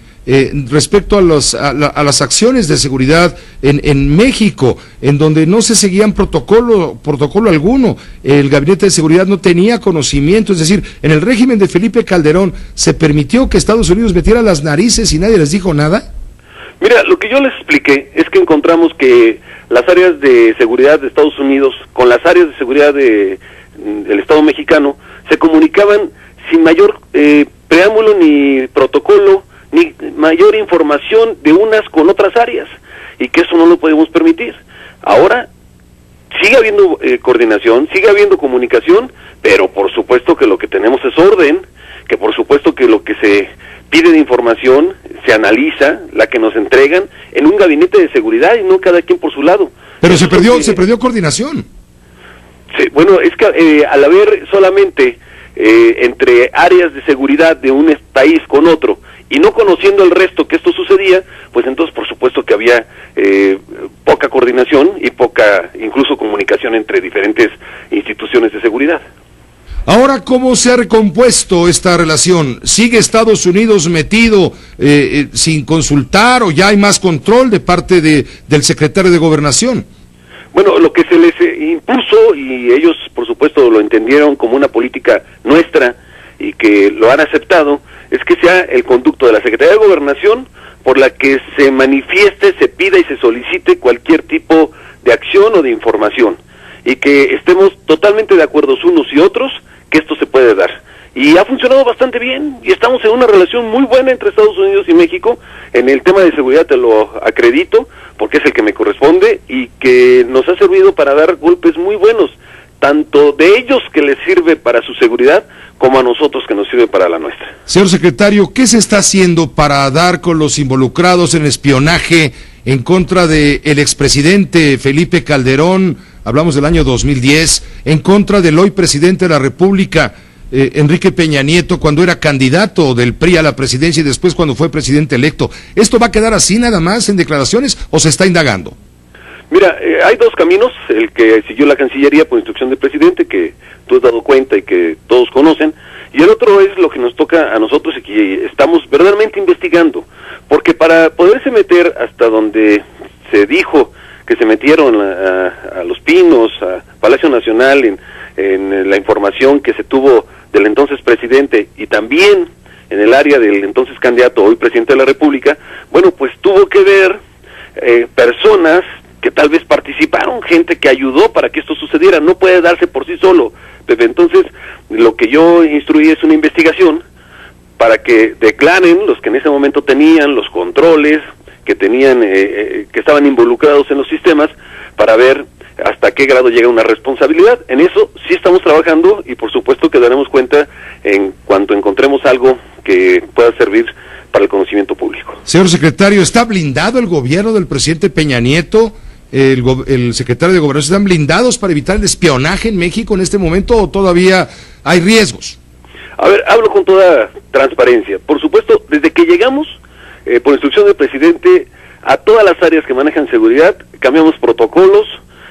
respecto a las acciones de seguridad en México, en donde no se seguían protocolo alguno. El Gabinete de Seguridad no tenía conocimiento, es decir, en el régimen de Felipe Calderón se permitió que Estados Unidos metiera las narices y nadie les dijo nada. Mira, lo que yo les expliqué es que encontramos que las áreas de seguridad de Estados Unidos con las áreas de seguridad del Estado mexicano se comunicaban sin mayor preámbulo ni protocolo, ni mayor información de unas con otras áreas, y que eso no lo podemos permitir. Ahora sigue habiendo coordinación, sigue habiendo comunicación, pero por supuesto que lo que tenemos es orden, que por supuesto que lo que se pide de información se analiza, la que nos entregan en un gabinete de seguridad y no cada quien por su lado. Pero se perdió coordinación. Sí, bueno, es que al haber solamente entre áreas de seguridad de un país con otro, y no conociendo el resto que esto sucedía, pues entonces por supuesto que había poca coordinación y poca incluso comunicación entre diferentes instituciones de seguridad. Ahora, ¿cómo se ha recompuesto esta relación? ¿Sigue Estados Unidos metido sin consultar, o ya hay más control de parte del secretario de Gobernación? Bueno, lo que se les impuso, y ellos por supuesto lo entendieron como una política nuestra y que lo han aceptado, es que sea el conducto de la Secretaría de Gobernación por la que se manifieste, se pida y se solicite cualquier tipo de acción o de información, y que estemos totalmente de acuerdo unos y otros que esto se puede dar. Y ha funcionado bastante bien, y estamos en una relación muy buena entre Estados Unidos y México. En el tema de seguridad te lo acredito, porque es el que me corresponde, y que nos ha servido para dar golpes muy buenos, tanto de ellos que les sirve para su seguridad, como a nosotros que nos sirve para la nuestra. Señor secretario, ¿qué se está haciendo para dar con los involucrados en espionaje en contra del expresidente Felipe Calderón? Hablamos del año 2010, en contra del hoy presidente de la República, Enrique Peña Nieto, cuando era candidato del PRI a la presidencia y después cuando fue presidente electo. ¿Esto va a quedar así nada más en declaraciones o se está indagando? Mira, hay dos caminos: el que siguió la Cancillería por instrucción del presidente, que tú has dado cuenta y que todos conocen, y el otro es lo que nos toca a nosotros y que estamos verdaderamente investigando, porque para poderse meter hasta donde se dijo que se metieron a Los Pinos, a Palacio Nacional, en la información que se tuvo del entonces presidente y también en el área del entonces candidato, hoy presidente de la República, bueno, pues tuvo que ver personas que tal vez participaron, gente que ayudó para que esto sucediera. No puede darse por sí solo, Pepe. Entonces, lo que yo instruí es una investigación para que declaren los que en ese momento tenían los controles, que tenían, que estaban involucrados en los sistemas, para ver hasta qué grado llega una responsabilidad. En eso sí estamos trabajando, y por supuesto que daremos cuenta en cuanto encontremos algo que pueda servir para el conocimiento público. Señor secretario, ¿está blindado el gobierno del presidente Peña Nieto? ¿El secretario de Gobernación están blindados para evitar el espionaje en México en este momento, o todavía hay riesgos? A ver, hablo con toda transparencia. Por supuesto, desde que llegamos, por instrucción del presidente, a todas las áreas que manejan seguridad, cambiamos protocolos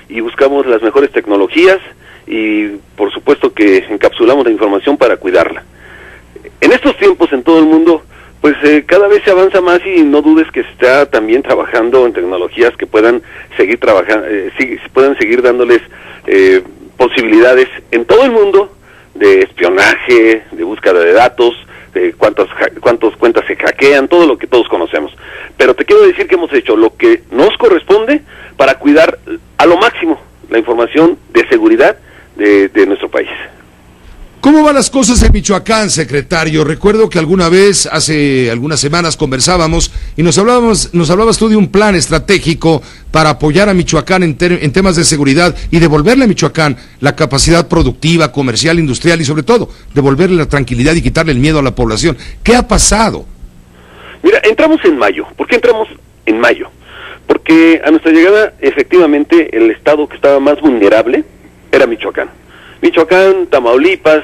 y buscamos las mejores tecnologías, y por supuesto que encapsulamos la información para cuidarla. En estos tiempos, en todo el mundo, pues cada vez se avanza más y no dudes que se está también trabajando en tecnologías que puedan seguir trabajando, puedan seguir dándoles posibilidades en todo el mundo de espionaje, de búsqueda de datos, de cuántas cuentas se hackean, todo lo que todos conocemos. Pero te quiero decir que hemos hecho lo que nos corresponde para cuidar a lo máximo la información de seguridad de nuestro país. ¿Cómo van las cosas en Michoacán, secretario? Recuerdo que alguna vez, hace algunas semanas, conversábamos y nos hablabas tú de un plan estratégico para apoyar a Michoacán en temas de seguridad y devolverle a Michoacán la capacidad productiva, comercial, industrial y sobre todo, devolverle la tranquilidad y quitarle el miedo a la población. ¿Qué ha pasado? Mira, entramos en mayo. ¿Por qué entramos en mayo? Porque a nuestra llegada, efectivamente, el estado que estaba más vulnerable era Michoacán. Michoacán, Tamaulipas,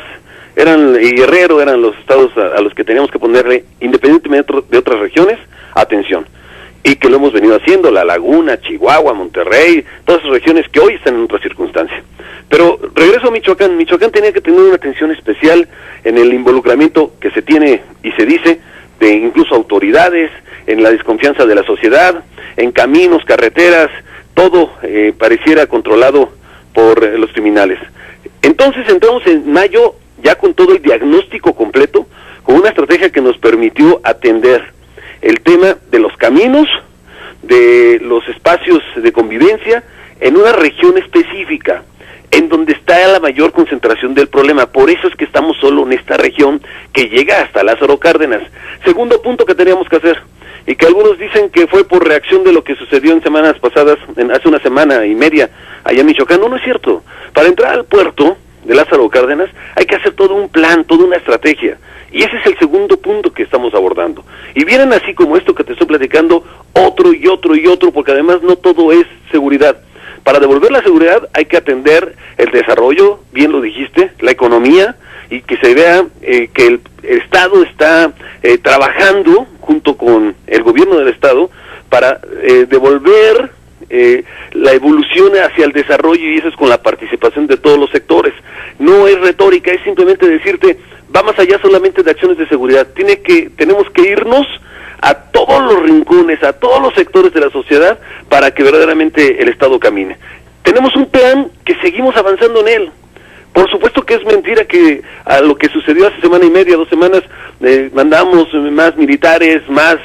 y Guerrero eran los estados a los que teníamos que ponerle, independientemente de otras regiones, atención. Y que lo hemos venido haciendo, La Laguna, Chihuahua, Monterrey, todas esas regiones que hoy están en otra circunstancia. Pero regreso a Michoacán. Michoacán tenía que tener una atención especial en el involucramiento que se tiene y se dice de incluso autoridades, en la desconfianza de la sociedad, en caminos, carreteras, todo pareciera controlado por los criminales. Entonces entramos en mayo ya con todo el diagnóstico completo, con una estrategia que nos permitió atender el tema de los caminos, de los espacios de convivencia, en una región específica, en donde está la mayor concentración del problema. Por eso es que estamos solo en esta región que llega hasta Lázaro Cárdenas. Segundo punto que teníamos que hacer, y que algunos dicen que fue por reacción de lo que sucedió en semanas pasadas, hace una semana y media, allá en Michoacán. No es cierto. Para entrar al puerto de Lázaro Cárdenas hay que hacer todo un plan, toda una estrategia. Y ese es el segundo punto que estamos abordando. Y vienen así como esto que te estoy platicando, otro y otro y otro, porque además no todo es seguridad. Para devolver la seguridad hay que atender el desarrollo, bien lo dijiste, la economía, y que se vea que el Estado está trabajando junto con el gobierno del Estado para devolver la evolución hacia el desarrollo, y eso es con la participación de todos los sectores. No es retórica, es simplemente decirte, va más allá solamente de acciones de seguridad. Tenemos que irnos a todos los rincones, a todos los sectores de la sociedad para que verdaderamente el Estado camine. Tenemos un plan que seguimos avanzando en él. Por supuesto que es mentira que a lo que sucedió hace semana y media, 2 semanas, mandamos más militares, más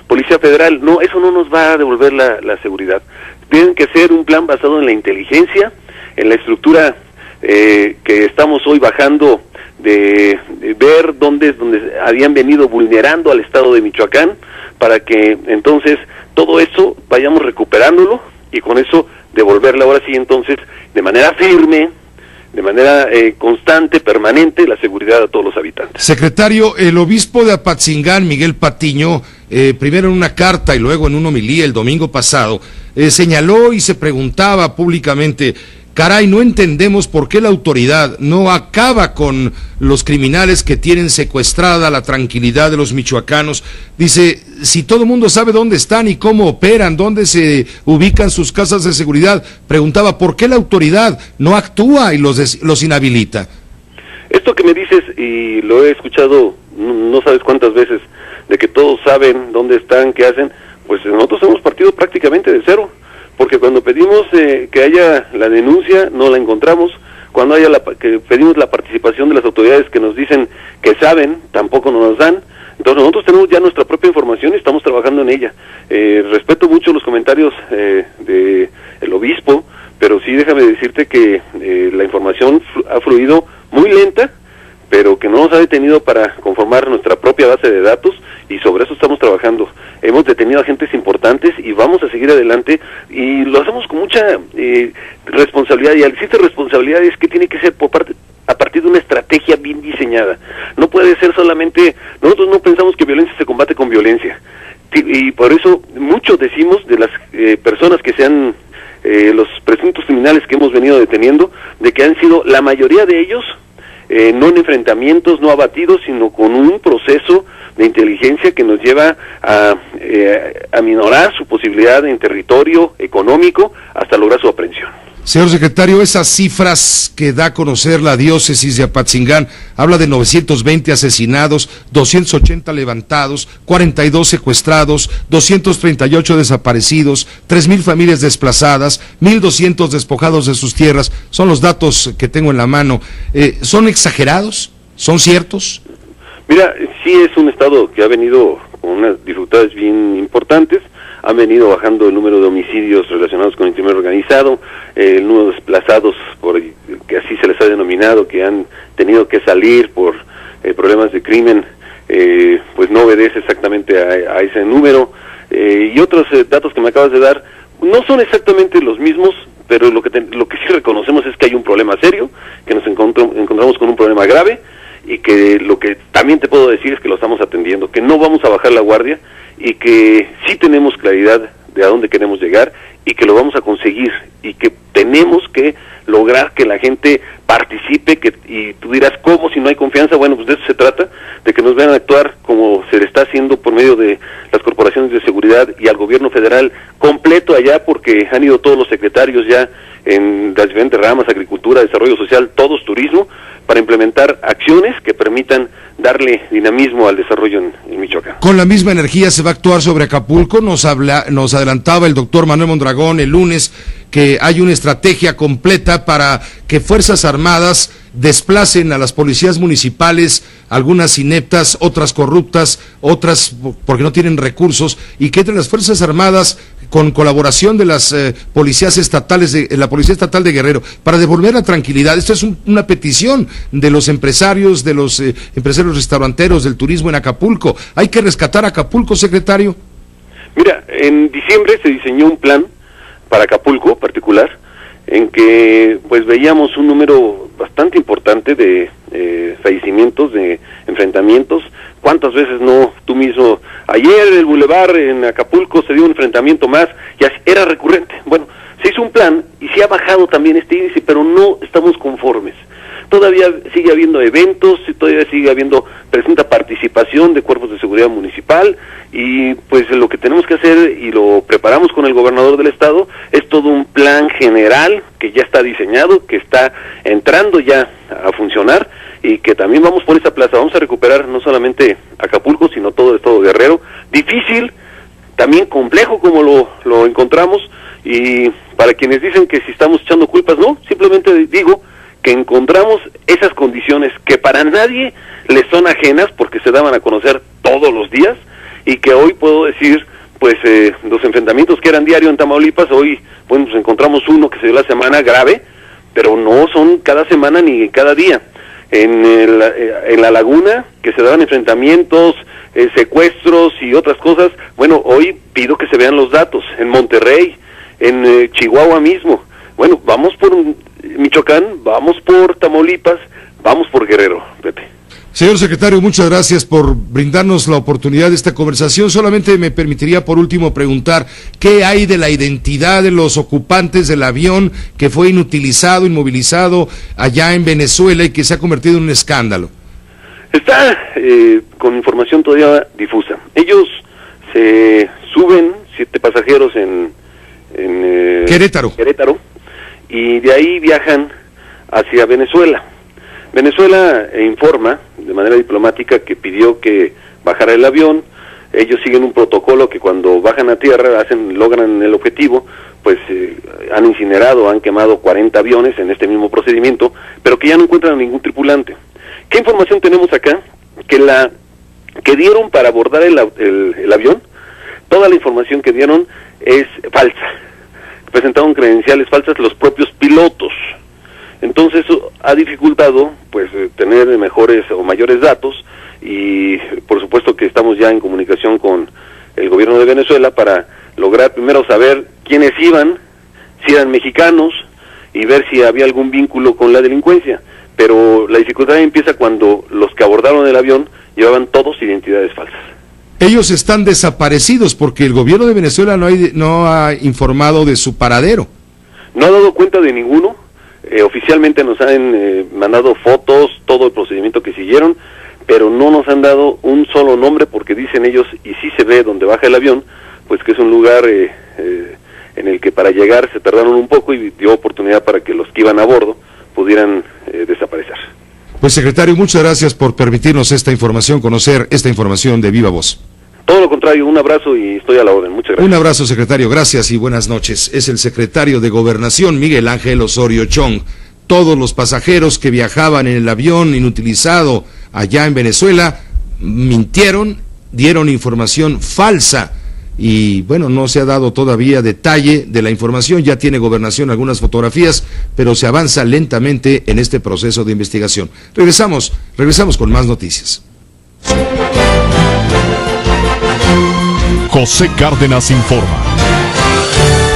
Policía Federal. No, eso no nos va a devolver la seguridad. Tiene que ser un plan basado en la inteligencia, en la estructura que estamos hoy bajando, de ver dónde habían venido vulnerando al estado de Michoacán, para que entonces todo eso vayamos recuperándolo y con eso devolverle ahora sí entonces de manera firme, de manera constante, permanente, la seguridad a todos los habitantes. Secretario, el obispo de Apatzingán, Miguel Patiño, primero en una carta y luego en una homilía el domingo pasado, señaló y se preguntaba públicamente: caray, no entendemos por qué la autoridad no acaba con los criminales que tienen secuestrada la tranquilidad de los michoacanos. Dice, si todo el mundo sabe dónde están y cómo operan, dónde se ubican sus casas de seguridad, preguntaba, ¿por qué la autoridad no actúa y los inhabilita? Esto que me dices, y lo he escuchado no sabes cuántas veces, de que todos saben dónde están, qué hacen, pues nosotros hemos partido prácticamente de cero. Porque cuando pedimos que haya la denuncia, no la encontramos. Cuando que pedimos la participación de las autoridades que nos dicen que saben, tampoco nos dan. Entonces nosotros tenemos ya nuestra propia información y estamos trabajando en ella. Respeto mucho los comentarios del obispo, pero sí déjame decirte que la información ha fluido muy lenta, pero que no nos ha detenido para conformar nuestra propia base de datos, y sobre eso estamos trabajando. Hemos detenido a agentes importantes y vamos a seguir adelante, y lo hacemos con mucha responsabilidad, y al decirte responsabilidad es que tiene que ser a partir de una estrategia bien diseñada. No puede ser solamente, nosotros no pensamos que violencia se combate con violencia, y por eso muchos decimos de las personas que sean los presuntos criminales que hemos venido deteniendo, de que han sido la mayoría de ellos no en enfrentamientos, no abatidos, sino con un proceso de inteligencia que nos lleva a aminorar su posibilidad en territorio económico hasta lograr su aprehensión. Señor secretario, esas cifras que da a conocer la diócesis de Apatzingán, habla de 920 asesinados, 280 levantados, 42 secuestrados, 238 desaparecidos, 3,000 familias desplazadas, 1,200 despojados de sus tierras. Son los datos que tengo en la mano. ¿Son exagerados? ¿Son ciertos? Mira, sí es un estado que ha venido con unas dificultades bien importantes. Han venido bajando el número de homicidios relacionados con el crimen organizado, el número de desplazados, que así se les ha denominado, que han tenido que salir por problemas de crimen, pues no obedece exactamente a ese número. Y otros datos que me acabas de dar no son exactamente los mismos, pero lo que sí reconocemos es que hay un problema serio, que nos encontramos con un problema grave, y que lo que también te puedo decir es que lo estamos atendiendo, que no vamos a bajar la guardia, y que sí tenemos claridad de a dónde queremos llegar y que lo vamos a conseguir y que tenemos que lograr que la gente participe, y tú dirás, ¿cómo si no hay confianza? Bueno, pues de eso se trata, de que nos vean actuar como se le está haciendo por medio de las corporaciones de seguridad y al gobierno federal completo allá, porque han ido todos los secretarios ya en las diferentes ramas, agricultura, desarrollo social, todos turismo, para implementar acciones que permitan darle dinamismo al desarrollo en Michoacán. Con la misma energía se va a actuar sobre Acapulco. Nos adelantaba el doctor Manuel Mondragón el lunes que hay una estrategia completa para que Fuerzas Armadas desplacen a las policías municipales, algunas ineptas, otras corruptas, otras porque no tienen recursos, y que entre las Fuerzas Armadas, con colaboración de las policías estatales, de la Policía Estatal de Guerrero, para devolver la tranquilidad. Esto es una petición de los empresarios, empresarios restauranteros, del turismo en Acapulco. Hay que rescatar Acapulco, secretario. Mira, en diciembre se diseñó un plan para Acapulco particular, en que pues veíamos un número bastante importante de fallecimientos, de enfrentamientos. ¿Cuántas veces no? Tú mismo, ayer el bulevar en Acapulco se dio un enfrentamiento más, y así, era recurrente. Bueno, se hizo un plan y se ha bajado también este índice, pero no estamos conformes. Todavía sigue habiendo eventos, todavía sigue habiendo presunta participación de cuerpos de seguridad municipal, y pues lo que tenemos que hacer, y lo preparamos con el gobernador del estado, es todo un plan general que ya está diseñado, que está entrando ya a funcionar, y que también vamos por esa plaza. Vamos a recuperar no solamente Acapulco, sino todo el estado de Guerrero. Difícil, también complejo como lo encontramos, y para quienes dicen que si estamos echando culpas, no, simplemente digo que encontramos esas condiciones que para nadie les son ajenas, porque se daban a conocer todos los días, y que hoy puedo decir, pues los enfrentamientos que eran diario en Tamaulipas, hoy bueno, pues encontramos uno que se dio la semana grave, pero no son cada semana ni cada día. En la laguna, que se daban enfrentamientos, secuestros y otras cosas, bueno, hoy pido que se vean los datos. En Monterrey, en Chihuahua mismo, bueno, vamos por Michoacán, vamos por Tamaulipas, vamos por Guerrero, Pepe. Señor secretario, muchas gracias por brindarnos la oportunidad de esta conversación. Solamente me permitiría por último preguntar, ¿qué hay de la identidad de los ocupantes del avión que fue inutilizado, inmovilizado allá en Venezuela y que se ha convertido en un escándalo? Está con información todavía difusa. Ellos se suben 7 pasajeros en Querétaro, y de ahí viajan hacia Venezuela. Venezuela informa de manera diplomática que pidió que bajara el avión. Ellos siguen un protocolo que cuando bajan a tierra logran el objetivo, pues han incinerado, han quemado 40 aviones en este mismo procedimiento, pero que ya no encuentran a ningún tripulante. ¿Qué información tenemos acá? Que dieron para abordar el avión, toda la información que dieron es falsa. Presentaron credenciales falsas los propios pilotos. Entonces eso ha dificultado pues tener mejores o mayores datos, y por supuesto que estamos ya en comunicación con el gobierno de Venezuela para lograr primero saber quiénes iban, si eran mexicanos, y ver si había algún vínculo con la delincuencia. Pero la dificultad empieza cuando los que abordaron el avión llevaban todos identidades falsas. Ellos están desaparecidos porque el gobierno de Venezuela no ha informado de su paradero. No ha dado cuenta de ninguno. Oficialmente nos han mandado fotos, todo el procedimiento que siguieron, pero no nos han dado un solo nombre, porque dicen ellos, y sí se ve donde baja el avión, pues que es un lugar en el que para llegar se tardaron un poco y dio oportunidad para que los que iban a bordo pudieran desaparecer. Pues secretario, muchas gracias por permitirnos esta información, conocer esta información de viva voz. Todo lo contrario, un abrazo y estoy a la orden. Muchas gracias. Un abrazo, secretario, gracias y buenas noches. Es el secretario de Gobernación, Miguel Ángel Osorio Chong. Todos los pasajeros que viajaban en el avión inutilizado allá en Venezuela mintieron, dieron información falsa. Y bueno, no se ha dado todavía detalle de la información, ya tiene Gobernación algunas fotografías, pero se avanza lentamente en este proceso de investigación. Regresamos con más noticias. José Cárdenas informa.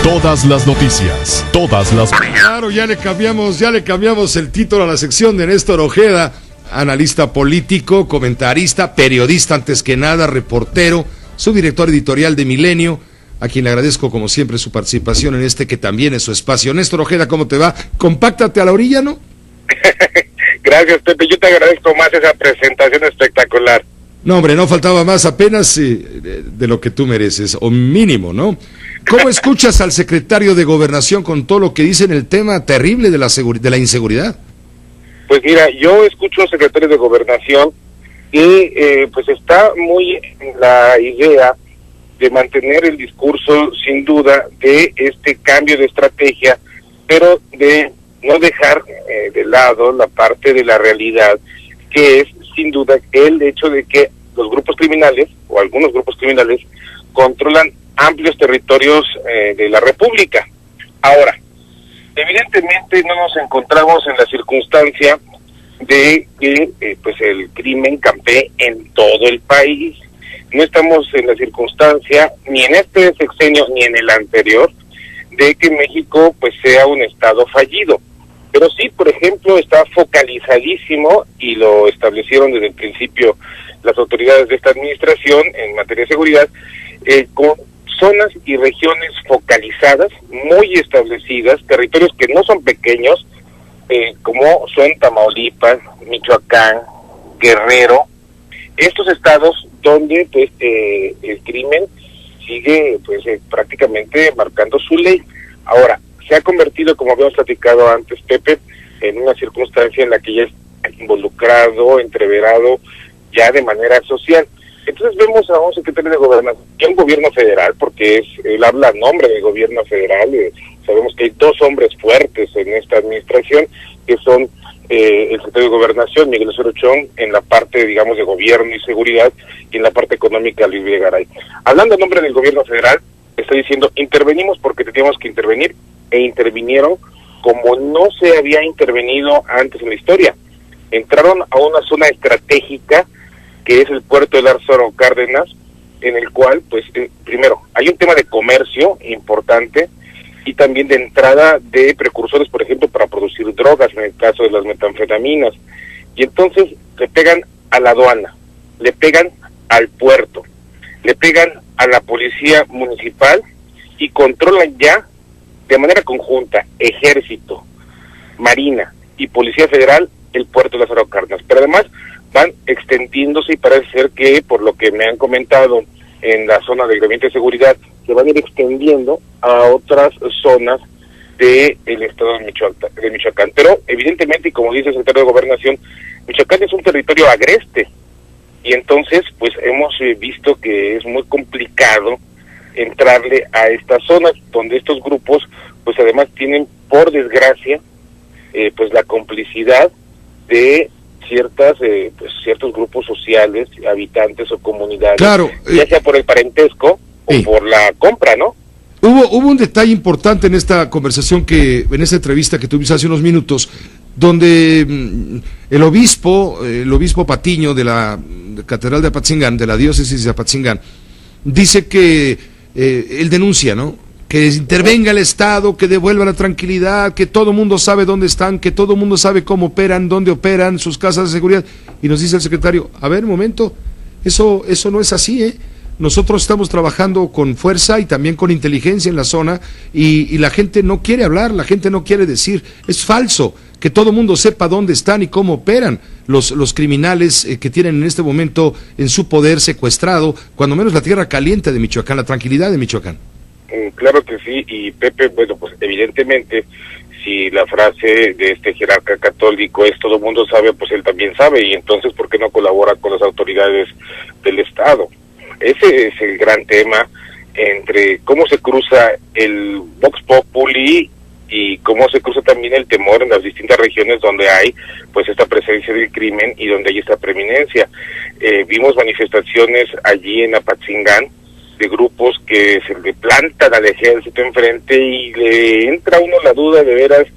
Todas las noticias, todas las... Claro, ya le cambiamos el título a la sección de Néstor Ojeda, analista político, comentarista, periodista antes que nada, reportero, subdirector editorial de Milenio, a quien le agradezco como siempre su participación en este que también es su espacio. Néstor Ojeda, ¿cómo te va? Compáctate a la orilla, ¿no? Gracias, Pepe, yo te agradezco más esa presentación espectacular. No, hombre, no faltaba más, apenas de lo que tú mereces, o mínimo, ¿no? ¿Cómo escuchas al secretario de Gobernación con todo lo que dice en el tema terrible de la inseguridad? Pues mira, yo escucho al secretario de Gobernación y pues está muy en la idea de mantener el discurso, sin duda, de este cambio de estrategia, pero de no dejar de lado la parte de la realidad, que es, sin duda, el hecho de que los grupos criminales, o algunos grupos criminales, controlan amplios territorios de la República. Ahora, evidentemente no nos encontramos en la circunstancia de que pues el crimen campee en todo el país. No estamos en la circunstancia, ni en este sexenio ni en el anterior, de que México pues sea un estado fallido. Pero sí, por ejemplo, está focalizadísimo, y lo establecieron desde el principio las autoridades de esta administración en materia de seguridad, con zonas y regiones focalizadas, muy establecidas, territorios que no son pequeños, como son Tamaulipas, Michoacán, Guerrero, estos estados donde pues el crimen sigue pues prácticamente marcando su ley. Ahora, se ha convertido, como habíamos platicado antes, Pepe, en una circunstancia en la que ya está involucrado, entreverado ya de manera social. Entonces vemos a un secretario de Gobernación, un gobierno federal, porque él habla a nombre del gobierno federal. Sabemos que hay dos hombres fuertes en esta administración, que son el secretario de Gobernación, Miguel Osorio Chong, en la parte, digamos, de gobierno y seguridad, y en la parte económica, Luis Videgaray. Hablando a nombre del gobierno federal, estoy diciendo, intervenimos porque teníamos que intervenir, e intervinieron como no se había intervenido antes en la historia. Entraron a una zona estratégica, que es el puerto de Lázaro Cárdenas, en el cual, pues, primero, hay un tema de comercio importante, y también de entrada de precursores, por ejemplo, para producir drogas, en el caso de las metanfetaminas. Y entonces le pegan a la aduana, le pegan al puerto, le pegan a la policía municipal, y controlan ya de manera conjunta Ejército, Marina y Policía Federal el puerto de Lázaro Cárdenas. Pero además van extendiéndose, y parece ser que, por lo que me han comentado en la zona del Gabinete de Seguridad, se van a ir extendiendo a otras zonas del estado de Michoacán. Pero evidentemente, y como dice el secretario de Gobernación, Michoacán es un territorio agreste, y entonces pues hemos visto que es muy complicado entrarle a estas zonas, donde estos grupos pues además tienen, por desgracia, pues la complicidad de ciertos grupos sociales, habitantes o comunidades, claro, ya sea por el parentesco o por la compra, ¿no? Hubo un detalle importante en esta conversación, en esta entrevista que tuvimos hace unos minutos, donde el obispo Patiño de la Catedral de Apatzingán, de la diócesis de Apatzingán, dice que él denuncia, ¿no?, que intervenga el Estado, que devuelva la tranquilidad, que todo el mundo sabe dónde están, que todo el mundo sabe cómo operan, dónde operan sus casas de seguridad. Y nos dice el secretario, a ver, un momento, eso no es así, ¿eh? Nosotros estamos trabajando con fuerza y también con inteligencia en la zona, y la gente no quiere hablar, la gente no quiere decir. Es falso que todo el mundo sepa dónde están y cómo operan los criminales que tienen en este momento en su poder secuestrado, cuando menos la tierra caliente de Michoacán, la tranquilidad de Michoacán. Claro que sí, y Pepe, bueno, pues evidentemente, si la frase de este jerarca católico es todo mundo sabe, pues él también sabe, y entonces, ¿por qué no colabora con las autoridades del Estado? Ese es el gran tema entre cómo se cruza el Vox Populi y cómo se cruza también el temor en las distintas regiones donde hay pues esta presencia del crimen y donde hay esta preeminencia. Vimos manifestaciones allí en Apatzingán de grupos que se le plantan al ejército enfrente y le entra a uno la duda de veras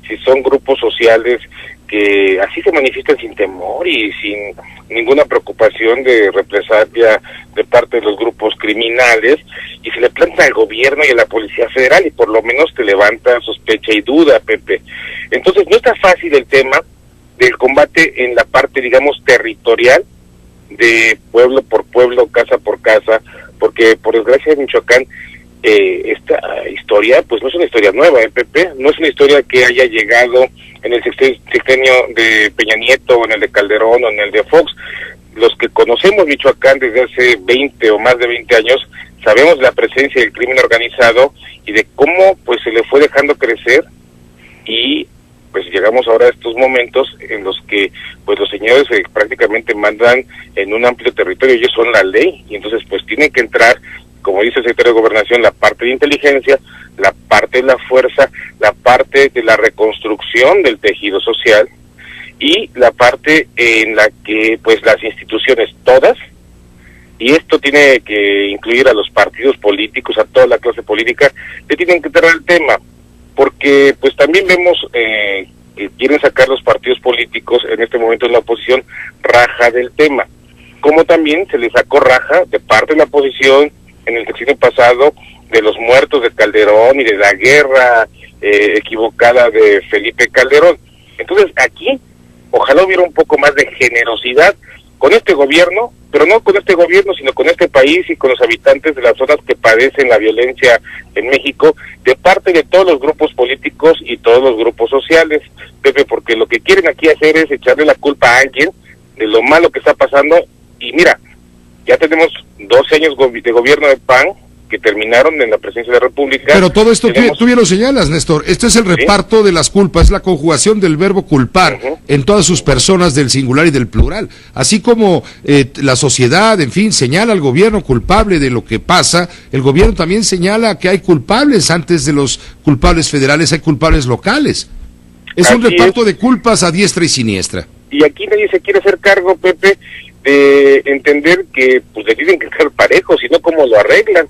si son grupos sociales que así se manifiestan sin temor y sin ninguna preocupación de represalia de parte de los grupos criminales, y se le planta al gobierno y a la Policía Federal, y por lo menos te levanta sospecha y duda, Pepe. Entonces no está fácil el tema del combate en la parte, digamos, territorial, de pueblo por pueblo, casa por casa, porque por desgracia en Michoacán esta historia pues no es una historia nueva, Pepe, no es una historia que haya llegado en el sexenio de Peña Nieto, o en el de Calderón, o en el de Fox. Los que conocemos Michoacán desde hace 20 o más de 20 años, sabemos la presencia del crimen organizado y de cómo pues se le fue dejando crecer, y pues llegamos ahora a estos momentos en los que pues los señores prácticamente mandan en un amplio territorio, ellos son la ley, y entonces pues tienen que entrar, como dice el secretario de Gobernación, la parte de inteligencia, la parte de la fuerza, la parte de la reconstrucción del tejido social y la parte en la que pues las instituciones todas, y esto tiene que incluir a los partidos políticos, a toda la clase política, que tienen que entrar al tema, porque pues también vemos que quieren sacar los partidos políticos en este momento en la oposición raja del tema, como también se les sacó raja de parte de la oposición en el sexenio pasado de los muertos de Calderón y de la guerra equivocada de Felipe Calderón. Entonces aquí ojalá hubiera un poco más de generosidad con este gobierno, pero no con este gobierno, sino con este país y con los habitantes de las zonas que padecen la violencia en México, de parte de todos los grupos políticos y todos los grupos sociales, Pepe, porque lo que quieren aquí hacer es echarle la culpa a alguien de lo malo que está pasando. Y mira, ya tenemos 12 años de gobierno de PAN que terminaron en la presidencia de la República. Pero todo esto tú bien lo señalas, Néstor, esto es el reparto de las culpas, es la conjugación del verbo culpar en todas sus personas, del singular y del plural, así como la sociedad, en fin, señala al gobierno culpable de lo que pasa, el gobierno también señala que hay culpables, antes de los culpables federales hay culpables locales. Es un reparto de culpas a diestra y siniestra. Y aquí nadie se quiere hacer cargo, Pepe, de entender que pues le tienen que ser parejos, sino cómo lo arreglan.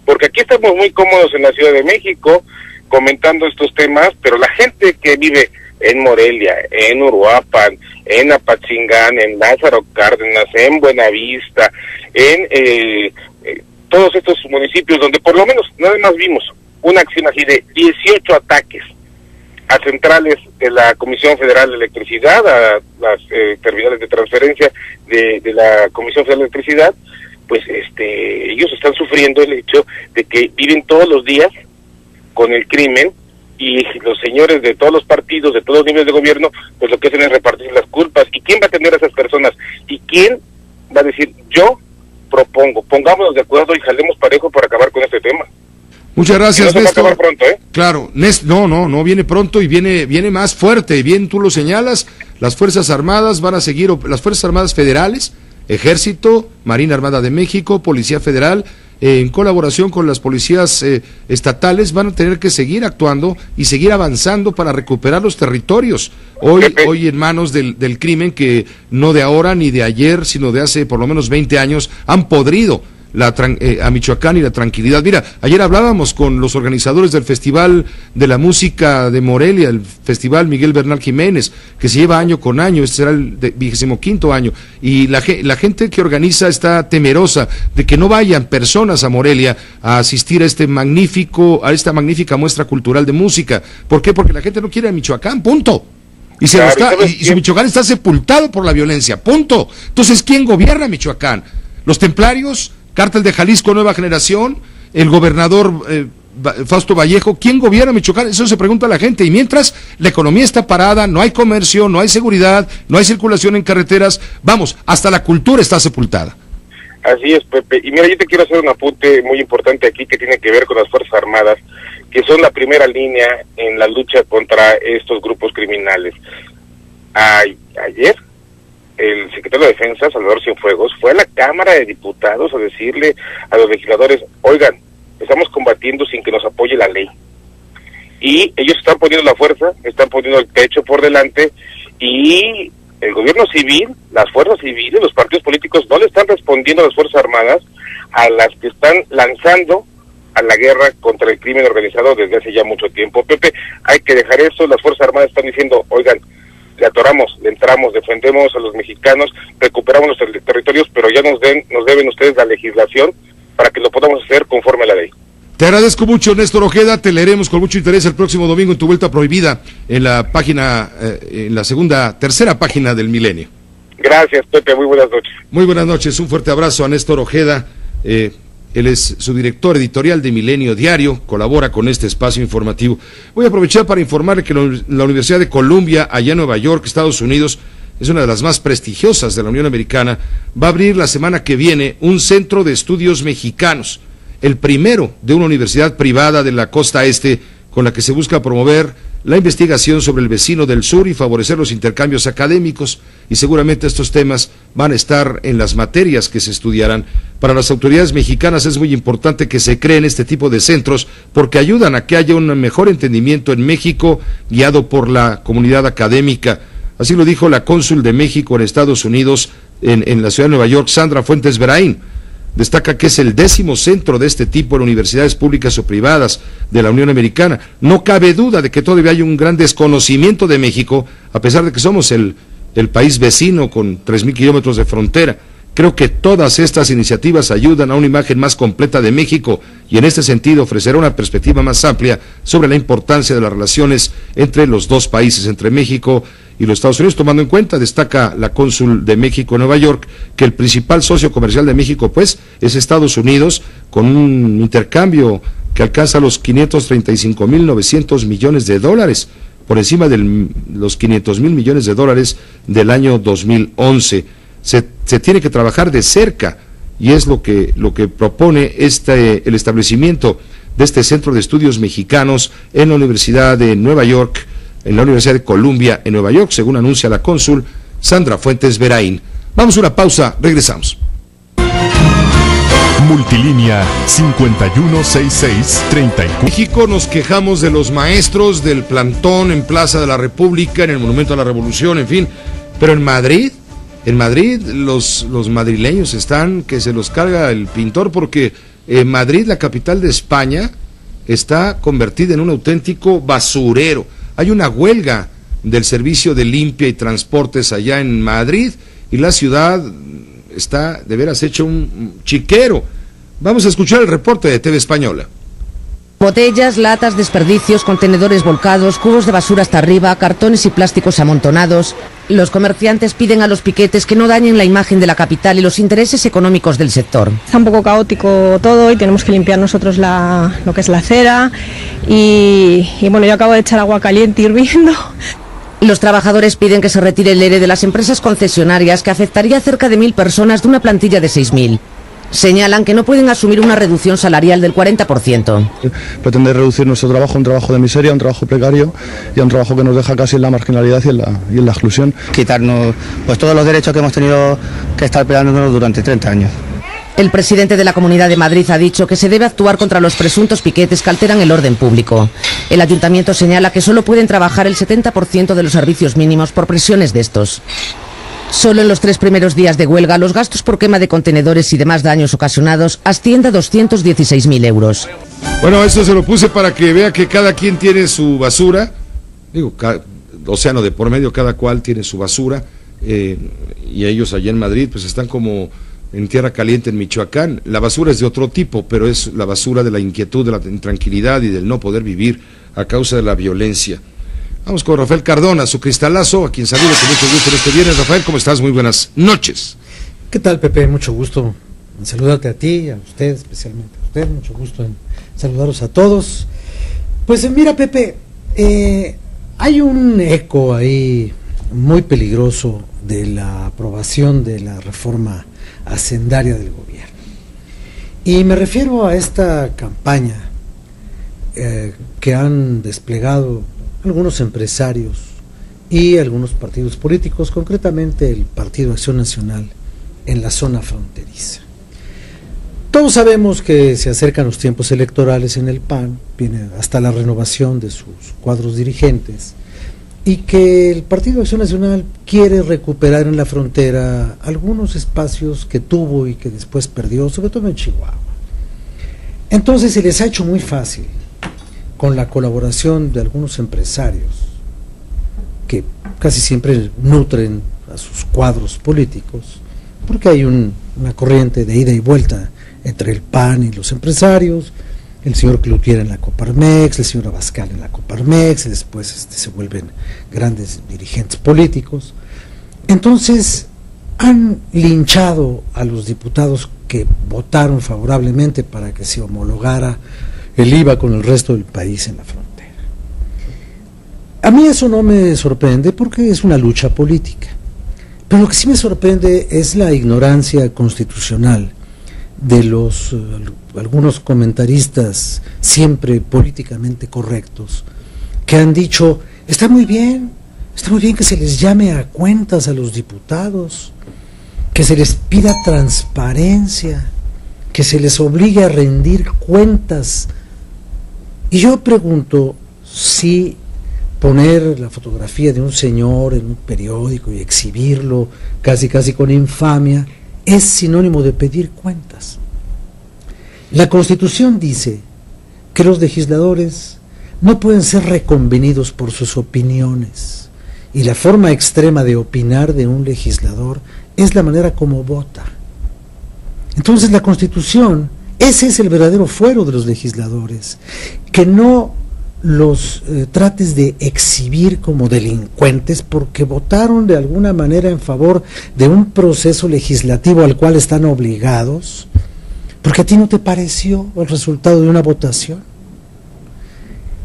Porque aquí estamos muy cómodos en la Ciudad de México comentando estos temas, pero la gente que vive en Morelia, en Uruapan, en Apatzingán, en Lázaro Cárdenas, en Buenavista, en todos estos municipios donde por lo menos nada más vimos una acción así de 18 ataques a centrales de la Comisión Federal de Electricidad, a las terminales de transferencia de la Comisión Federal de Electricidad, pues ellos están sufriendo el hecho de que viven todos los días con el crimen, y los señores de todos los partidos, de todos los niveles de gobierno, pues lo que hacen es repartir las culpas. ¿Y quién va a atender a esas personas? ¿Y quién va a decir, yo propongo, pongámonos de acuerdo y jalemos parejo para acabar con este tema? Muchas gracias, no Néstor. Va a acabar pronto, ¿eh? Claro, no viene pronto, y viene más fuerte, bien tú lo señalas. Las Fuerzas Armadas van a seguir, las Fuerzas Armadas Federales, Ejército, Marina Armada de México, Policía Federal, en colaboración con las policías estatales, van a tener que seguir actuando y seguir avanzando para recuperar los territorios, hoy en manos del crimen, que no de ahora ni de ayer, sino de hace por lo menos 20 años, han podrido a Michoacán y la tranquilidad. Mira, ayer hablábamos con los organizadores del Festival de la Música de Morelia, el Festival Miguel Bernal Jiménez, que se lleva año con año, este será el 25º año, y la gente que organiza está temerosa de que no vayan personas a Morelia a asistir a esta magnífica muestra cultural de música. ¿Por qué? Porque la gente no quiere a Michoacán, punto. Y su Michoacán está sepultado por la violencia, punto. Entonces, ¿quién gobierna Michoacán? ¿Los templarios? Cártel de Jalisco Nueva Generación, el gobernador Fausto Vallejo. ¿Quién gobierna Michoacán? Eso se pregunta la gente. Y mientras la economía está parada, no hay comercio, no hay seguridad, no hay circulación en carreteras, vamos, hasta la cultura está sepultada. Así es, Pepe. Y mira, yo te quiero hacer un apunte muy importante aquí que tiene que ver con las Fuerzas Armadas, que son la primera línea en la lucha contra estos grupos criminales. Ayer, el secretario de Defensa, Salvador Cienfuegos, fue a la Cámara de Diputados a decirle a los legisladores, oigan, estamos combatiendo sin que nos apoye la ley. Y ellos están poniendo la fuerza, están poniendo el techo por delante, y el gobierno civil, las fuerzas civiles, los partidos políticos no le están respondiendo a las Fuerzas Armadas, a las que están lanzando a la guerra contra el crimen organizado desde hace ya mucho tiempo. Pepe, hay que dejar eso. Las Fuerzas Armadas están diciendo, oigan, le atoramos, le entramos, defendemos a los mexicanos, recuperamos los territorios, pero ya nos deben ustedes la legislación para que lo podamos hacer conforme a la ley. Te agradezco mucho, Néstor Ojeda. Te leeremos con mucho interés el próximo domingo en tu Vuelta Prohibida en la página, en la tercera página del Milenio. Gracias, Pepe. Muy buenas noches. Muy buenas noches. Un fuerte abrazo a Néstor Ojeda. Él es su director editorial de Milenio Diario. Colabora con este espacio informativo. Voy a aprovechar para informarle que la Universidad de Columbia, allá en Nueva York, Estados Unidos, es una de las más prestigiosas de la Unión Americana. Va a abrir la semana que viene un centro de estudios mexicanos, el primero de una universidad privada de la costa este, con la que se busca promover la investigación sobre el vecino del sur y favorecer los intercambios académicos, y seguramente estos temas van a estar en las materias que se estudiarán. Para las autoridades mexicanas es muy importante que se creen este tipo de centros porque ayudan a que haya un mejor entendimiento en México guiado por la comunidad académica. Así lo dijo la cónsul de México en Estados Unidos, en la ciudad de Nueva York, Sandra Fuentes Verain. Destaca que es el 10º centro de este tipo en universidades públicas o privadas de la Unión Americana. No cabe duda de que todavía hay un gran desconocimiento de México, a pesar de que somos el país vecino con 3,000 kilómetros de frontera. Creo que todas estas iniciativas ayudan a una imagen más completa de México y en este sentido ofrecerá una perspectiva más amplia sobre la importancia de las relaciones entre los dos países, entre México y los Estados Unidos, tomando en cuenta, destaca la cónsul de México en Nueva York, que el principal socio comercial de México, pues, es Estados Unidos, con un intercambio que alcanza los 535.900 millones de dólares, por encima de los 500,000 millones de dólares del año 2011. Se tiene que trabajar de cerca, y es lo que propone el establecimiento de este Centro de Estudios Mexicanos en la Universidad de Nueva York, en la Universidad de Columbia en Nueva York, según anuncia la cónsul Sandra Fuentes Verain. Vamos a una pausa, regresamos. Multilínea 516634. México, nos quejamos de los maestros, del plantón en Plaza de la República, en el Monumento a la Revolución, en fin, pero en Madrid los madrileños están que se los carga el pintor, porque Madrid, la capital de España, está convertida en un auténtico basurero. Hay una huelga del servicio de limpia y transportes allá en Madrid y la ciudad está de veras hecha un chiquero. Vamos a escuchar el reporte de TV Española. Botellas, latas, desperdicios, contenedores volcados, cubos de basura hasta arriba, cartones y plásticos amontonados. Los comerciantes piden a los piquetes que no dañen la imagen de la capital y los intereses económicos del sector. Está un poco caótico todo y tenemos que limpiar nosotros lo que es la acera y bueno, yo acabo de echar agua caliente hirviendo. Los trabajadores piden que se retire el ERE de las empresas concesionarias, que afectaría a cerca de 1.000 personas de una plantilla de 6.000. Señalan que no pueden asumir una reducción salarial del 40%. Pretende reducir nuestro trabajo a un trabajo de miseria, a un trabajo precario y a un trabajo que nos deja casi en la marginalidad y en la exclusión. Quitarnos pues todos los derechos que hemos tenido que estar peleándonos durante 30 años. El presidente de la Comunidad de Madrid ha dicho que se debe actuar contra los presuntos piquetes que alteran el orden público. El ayuntamiento señala que solo pueden trabajar el 70% de los servicios mínimos por presiones de estos. Solo en los 3 primeros días de huelga, los gastos por quema de contenedores y demás daños ocasionados ascienden a 216.000 euros. Bueno, eso se lo puse para que vea que cada quien tiene su basura. Digo, océano de por medio, cada cual tiene su basura. Y ellos allá en Madrid, pues están como en tierra caliente en Michoacán. La basura es de otro tipo, pero es la basura de la inquietud, de la intranquilidad y del no poder vivir a causa de la violencia. Vamos con Rafael Cardona, su cristalazo, a quien saludo con mucho gusto en este viernes. Rafael, ¿cómo estás? Muy buenas noches. ¿Qué tal, Pepe? Mucho gusto en saludarte a ti, a usted, especialmente a usted. Mucho gusto en saludaros a todos. Pues mira, Pepe, hay un eco ahí muy peligroso de la aprobación de la reforma hacendaria del gobierno. Y me refiero a esta campaña que han desplegado algunos empresarios y algunos partidos políticos, concretamente el Partido Acción Nacional en la zona fronteriza. Todos sabemos que se acercan los tiempos electorales en el PAN, viene hasta la renovación de sus cuadros dirigentes, y que el Partido Acción Nacional quiere recuperar en la frontera algunos espacios que tuvo y que después perdió, sobre todo en Chihuahua. Entonces se les ha hecho muy fácil, con la colaboración de algunos empresarios que casi siempre nutren a sus cuadros políticos, porque hay una corriente de ida y vuelta entre el PAN y los empresarios, el señor Cloutier en la Coparmex, el señor Abascal en la Coparmex, y después se vuelven grandes dirigentes políticos. Entonces han linchado a los diputados que votaron favorablemente para que se homologara el IVA con el resto del país en la frontera. A mí eso no me sorprende porque es una lucha política, pero lo que sí me sorprende es la ignorancia constitucional de algunos comentaristas siempre políticamente correctos que han dicho, está muy bien que se les llame a cuentas a los diputados, que se les pida transparencia, que se les obligue a rendir cuentas. Y yo pregunto si poner la fotografía de un señor en un periódico y exhibirlo casi con infamia es sinónimo de pedir cuentas. La Constitución dice que los legisladores no pueden ser reconvenidos por sus opiniones, y la forma extrema de opinar de un legislador es la manera como vota. Entonces la Constitución, ese es el verdadero fuero de los legisladores, que no los trates de exhibir como delincuentes porque votaron de alguna manera en favor de un proceso legislativo al cual están obligados, porque a ti no te pareció el resultado de una votación.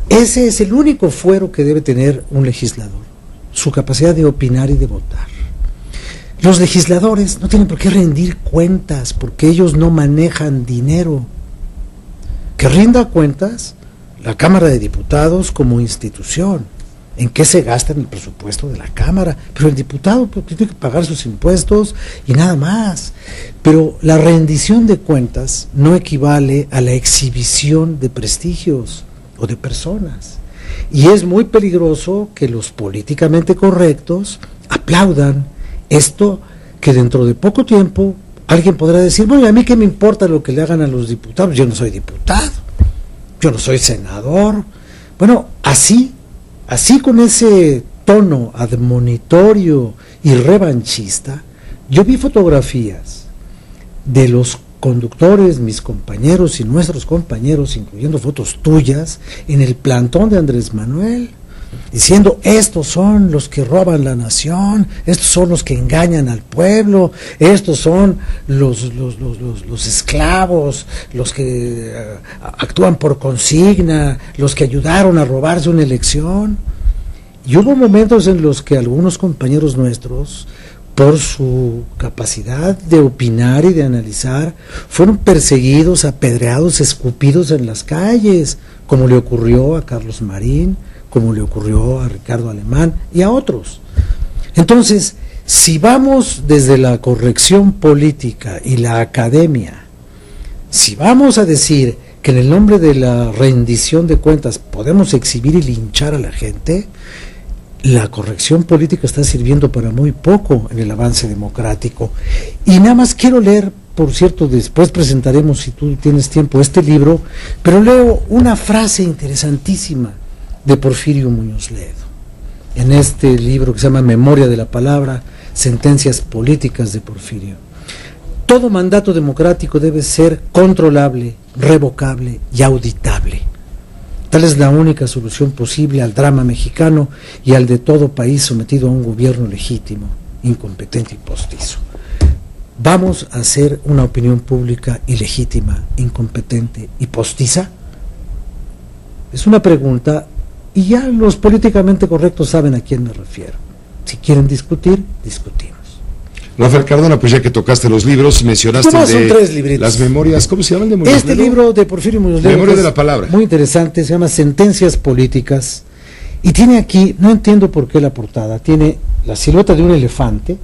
Ese es el único fuero que debe tener un legislador, su capacidad de opinar y de votar. Los legisladores no tienen por qué rendir cuentas porque ellos no manejan dinero. Que rinda cuentas la Cámara de Diputados como institución, en qué se gasta en el presupuesto de la Cámara, pero el diputado tiene que pagar sus impuestos y nada más. Pero la rendición de cuentas no equivale a la exhibición de prestigios o de personas, y es muy peligroso que los políticamente correctos aplaudan esto, que dentro de poco tiempo alguien podrá decir, bueno, a mí qué me importa lo que le hagan a los diputados, yo no soy diputado, yo no soy senador. Bueno, así con ese tono admonitorio y revanchista, yo vi fotografías de los conductores, mis compañeros y nuestros compañeros, incluyendo fotos tuyas, en el plantón de Andrés Manuel, diciendo, estos son los que roban la nación, estos son los que engañan al pueblo, estos son los esclavos, los que actúan por consigna, los que ayudaron a robarse una elección. Y hubo momentos en los que algunos compañeros nuestros, por su capacidad de opinar y de analizar, fueron perseguidos, apedreados, escupidos en las calles, como le ocurrió a Carlos Marín, como le ocurrió a Ricardo Alemán y a otros. Entonces, si vamos desde la corrección política y la academia, si vamos a decir que en el nombre de la rendición de cuentas podemos exhibir y linchar a la gente, la corrección política está sirviendo para muy poco en el avance democrático. Y nada más quiero leer, por cierto, después presentaremos, si tú tienes tiempo, este libro, pero leo una frase interesantísima de Porfirio Muñoz Ledo, en este libro que se llama Memoria de la Palabra, Sentencias Políticas de Porfirio. Todo mandato democrático debe ser controlable, revocable y auditable. Tal es la única solución posible al drama mexicano y al de todo país sometido a un gobierno legítimo, incompetente y postizo. ¿Vamos a hacer una opinión pública ilegítima, incompetente y postiza? Es una pregunta. Y ya los políticamente correctos saben a quién me refiero. Si quieren discutir, discutimos. Rafael Cardona, pues ya que tocaste los libros, mencionaste Son 3 libritos. Las memorias, ¿cómo se llaman de Muñoz Este Ledo? libro de Porfirio Muñoz Ledo, Memoria de la palabra. muy interesante, se llama Sentencias Políticas, y tiene aquí, no entiendo por qué la portada, tiene la silueta de un elefante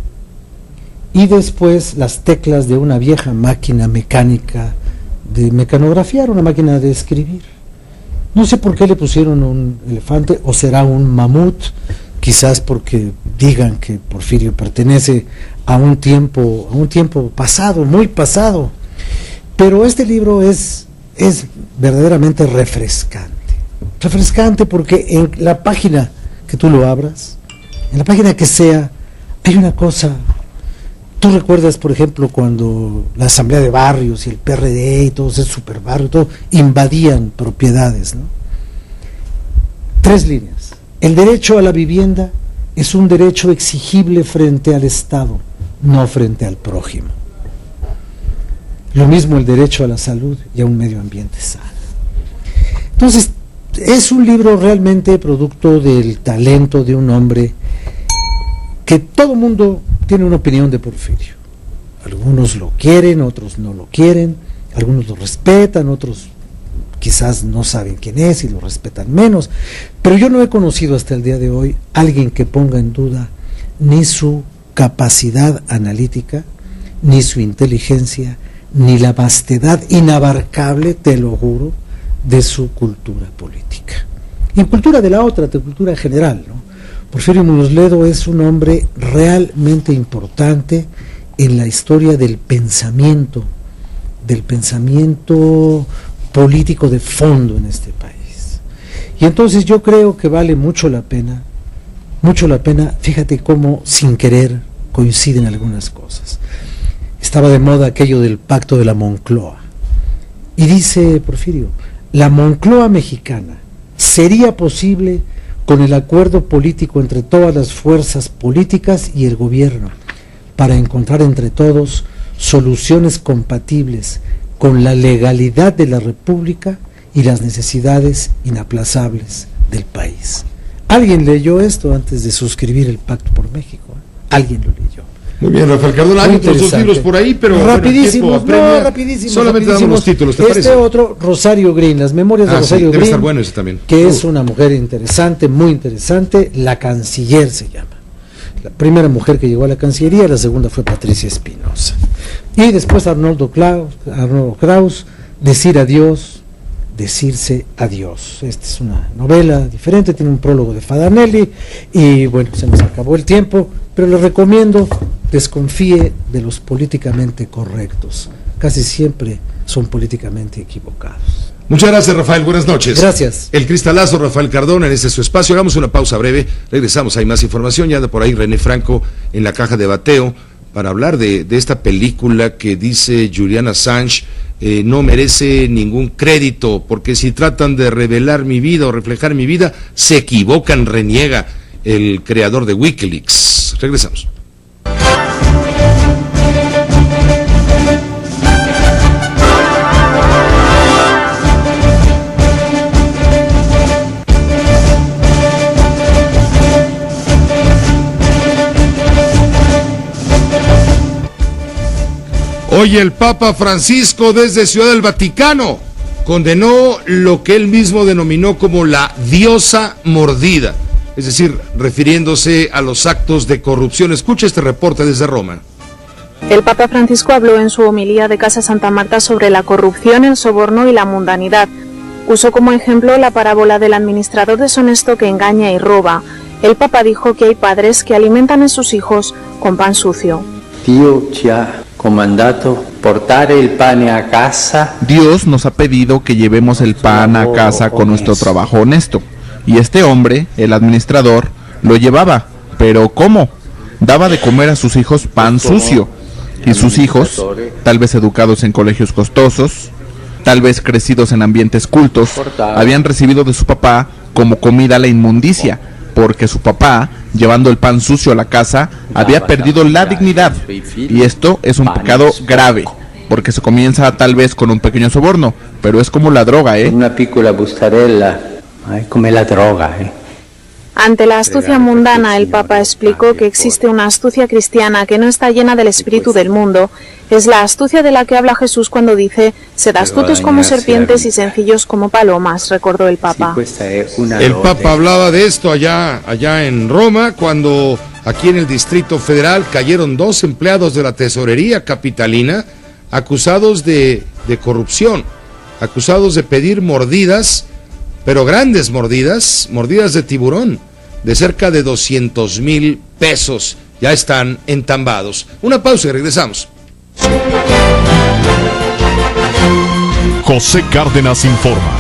y después las teclas de una vieja máquina mecánica de mecanografiar, una máquina de escribir. No sé por qué le pusieron un elefante, o será un mamut, quizás porque digan que Porfirio pertenece a un tiempo pasado, muy pasado. Pero este libro es verdaderamente refrescante porque en la página que tú lo abras, en la página que sea, hay una cosa. Tú recuerdas, por ejemplo, cuando la Asamblea de Barrios y el PRD y todos esos superbarrios, todo, invadían propiedades, ¿no? 3 líneas. El derecho a la vivienda es un derecho exigible frente al Estado, no frente al prójimo. Lo mismo el derecho a la salud y a un medio ambiente sano. Entonces, es un libro realmente producto del talento de un hombre que todo mundo tiene una opinión de Porfirio. Algunos lo quieren, otros no lo quieren, algunos lo respetan, otros quizás no saben quién es y lo respetan menos, pero yo no he conocido hasta el día de hoy alguien que ponga en duda ni su capacidad analítica, ni su inteligencia, ni la vastedad inabarcable, te lo juro, de su cultura política. Y cultura de la otra, de cultura general, ¿no? Porfirio Muñoz Ledo es un hombre realmente importante en la historia del pensamiento político de fondo en este país. Y entonces yo creo que vale mucho la pena, fíjate cómo sin querer coinciden algunas cosas. Estaba de moda aquello del pacto de la Moncloa, y dice Porfirio, la Moncloa mexicana sería posible con el acuerdo político entre todas las fuerzas políticas y el gobierno, para encontrar entre todos soluciones compatibles con la legalidad de la República y las necesidades inaplazables del país. Alguien leyó esto antes de suscribir el Pacto por México, alguien lo leyó. Muy bien, Rafael Cardona, hay otros 2 libros por ahí, pero rapidísimos, solamente damos los títulos, ¿te parece? Otro, Rosario Green, las memorias de Rosario Green, debe estar bueno ese también. Que es una mujer interesante, muy interesante, la canciller se llama. La primera mujer que llegó a la Cancillería, la segunda fue Patricia Espinosa. Y después Arnoldo Kraus, Decir adiós, decirse adiós. Esta es una novela diferente, tiene un prólogo de Fadanelli, y bueno, se nos acabó el tiempo, pero les recomiendo, desconfíe de los políticamente correctos. Casi siempre son políticamente equivocados. Muchas gracias, Rafael. Buenas noches. Gracias. El cristalazo, Rafael Cardona, en este su espacio. Hagamos una pausa breve. Regresamos. Hay más información. Ya anda por ahí René Franco en la caja de bateo para hablar de esta película que dice Julian Assange no merece ningún crédito, porque si tratan de revelar mi vida o reflejar mi vida, se equivocan, reniega el creador de Wikileaks. Regresamos. Hoy el Papa Francisco desde Ciudad del Vaticano condenó lo que él mismo denominó como la diosa mordida, es decir, refiriéndose a los actos de corrupción. Escucha este reporte desde Roma. El Papa Francisco habló en su homilía de Casa Santa Marta sobre la corrupción, el soborno y la mundanidad. Usó como ejemplo la parábola del administrador deshonesto que engaña y roba. El Papa dijo que hay padres que alimentan a sus hijos con pan sucio. Dio ci ha comandato portare il pane a casa. Dios nos ha pedido que llevemos el pan a casa con nuestro trabajo honesto. Y este hombre, el administrador, lo llevaba. ¿Pero cómo? Daba de comer a sus hijos pan sucio. Y sus hijos, tal vez educados en colegios costosos, tal vez crecidos en ambientes cultos, habían recibido de su papá como comida la inmundicia, porque su papá, llevando el pan sucio a la casa, había perdido la dignidad. Y esto es un pecado grave, porque se comienza tal vez con un pequeño soborno, pero es como la droga, Una piccola bustarella, è come la droga, Ante la astucia mundana, el Papa explicó que existe una astucia cristiana que no está llena del espíritu del mundo. Es la astucia de la que habla Jesús cuando dice: sed astutos como serpientes y sencillos como palomas, recordó el Papa. El Papa hablaba de esto allá en Roma, cuando aquí en el Distrito Federal cayeron 2 empleados de la tesorería capitalina acusados de corrupción, acusados de pedir mordidas, pero grandes mordidas de tiburón, de cerca de 200,000 pesos. Ya están entambados. Una pausa y regresamos. José Cárdenas informa.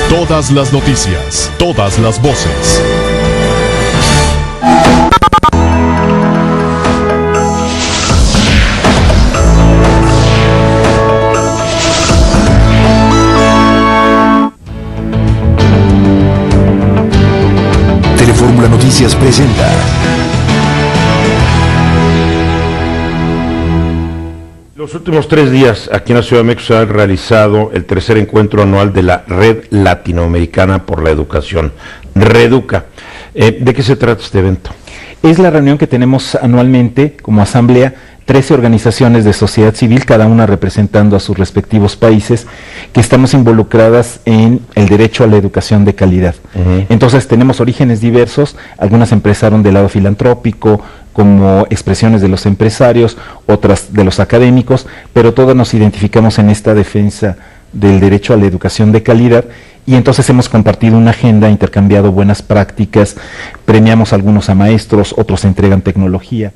Todas las noticias, todas las voces. Telefórmula Noticias presenta. Los últimos 3 días aquí en la Ciudad de México se ha realizado el 3er encuentro anual de la Red Latinoamericana por la Educación, REDUCA. ¿De qué se trata este evento? Es la reunión que tenemos anualmente como asamblea, 13 organizaciones de sociedad civil, cada una representando a sus respectivos países, que estamos involucradas en el derecho a la educación de calidad. Entonces tenemos orígenes diversos, algunas empezaron del lado filantrópico, como expresiones de los empresarios, otras de los académicos, pero todos nos identificamos en esta defensa del derecho a la educación de calidad, y entonces hemos compartido una agenda, intercambiado buenas prácticas, premiamos a algunos a maestros, otros entregan tecnología.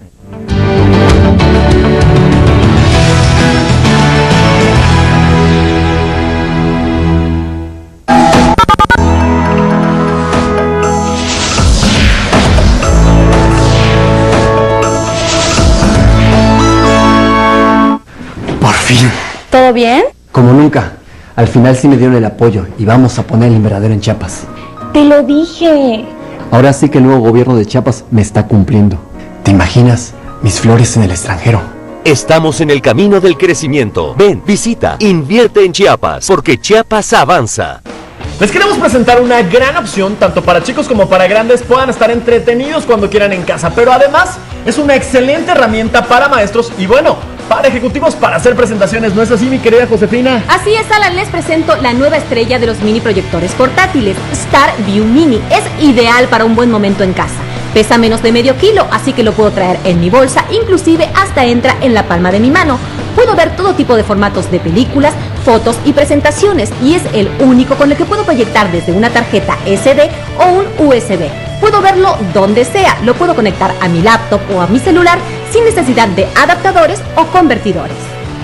Por fin. ¿Todo bien? Como nunca. Al final sí me dieron el apoyo y vamos a poner el invernadero en Chiapas. Te lo dije. Ahora sí que el nuevo gobierno de Chiapas me está cumpliendo. ¿Te imaginas? Mis flores en el extranjero. Estamos en el camino del crecimiento. Ven, visita, invierte en Chiapas, porque Chiapas avanza. Les queremos presentar una gran opción, tanto para chicos como para grandes puedan estar entretenidos cuando quieran en casa, pero además es una excelente herramienta para maestros y bueno, para ejecutivos para hacer presentaciones. ¿No es así, mi querida Josefina? Así es, Alan, les presento la nueva estrella de los mini proyectores portátiles, StarView Mini. Es ideal para un buen momento en casa. Pesa menos de medio kilo, así que lo puedo traer en mi bolsa, inclusive hasta entra en la palma de mi mano. Puedo ver todo tipo de formatos de películas, fotos y presentaciones, y es el único con el que puedo proyectar desde una tarjeta SD o un USB. Puedo verlo donde sea, lo puedo conectar a mi laptop o a mi celular sin necesidad de adaptadores o convertidores.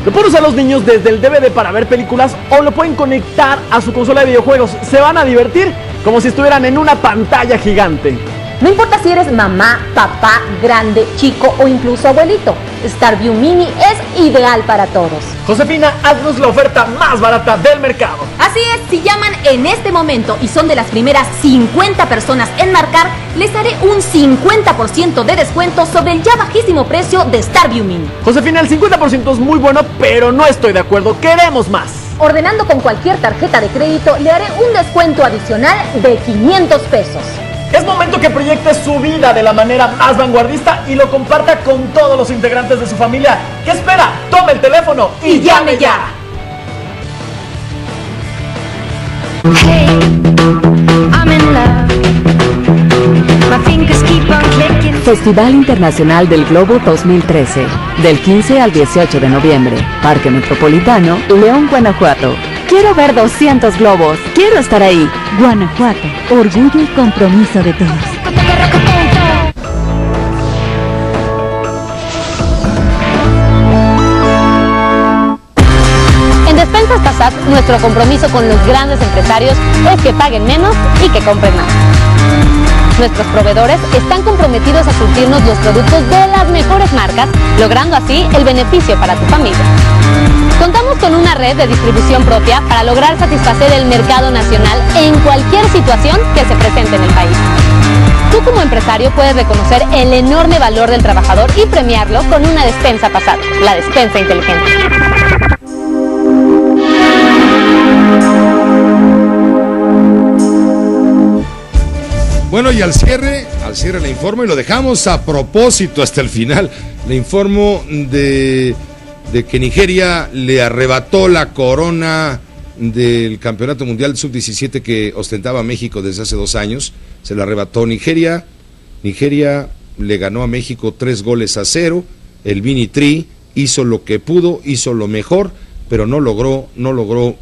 Lo pueden usar los niños desde el DVD para ver películas o lo pueden conectar a su consola de videojuegos. Se van a divertir como si estuvieran en una pantalla gigante. No importa si eres mamá, papá, grande, chico o incluso abuelito, StarView Mini es ideal para todos. Josefina, haznos la oferta más barata del mercado. Así es, si llaman en este momento y son de las primeras 50 personas en marcar, les haré un 50% de descuento sobre el ya bajísimo precio de StarView Mini. Josefina, el 50% es muy bueno, pero no estoy de acuerdo, queremos más. Ordenando con cualquier tarjeta de crédito, le haré un descuento adicional de 500 pesos. Es momento que proyecte su vida de la manera más vanguardista y lo comparta con todos los integrantes de su familia. ¿Qué espera? Tome el teléfono y llame ya. Festival Internacional del Globo 2013, del 15 al 18 de noviembre, Parque Metropolitano, León, Guanajuato. Quiero ver 200 globos, quiero estar ahí. Guanajuato, orgullo y compromiso de todos. En Despensas Passat, nuestro compromiso con los grandes empresarios es que paguen menos y que compren más. Nuestros proveedores están comprometidos a surtirnos los productos de las mejores marcas, logrando así el beneficio para tu familia. Contamos con una red de distribución propia para lograr satisfacer el mercado nacional en cualquier situación que se presente en el país. Tú como empresario puedes reconocer el enorme valor del trabajador y premiarlo con una despensa Passat, la despensa inteligente. Bueno, y al cierre le informo, y lo dejamos a propósito hasta el final, le informo de que Nigeria le arrebató la corona del Campeonato Mundial Sub-17 que ostentaba México desde hace 2 años. Se la arrebató Nigeria. Nigeria le ganó a México 3-0. El Vini Tri hizo lo que pudo, hizo lo mejor, pero no logró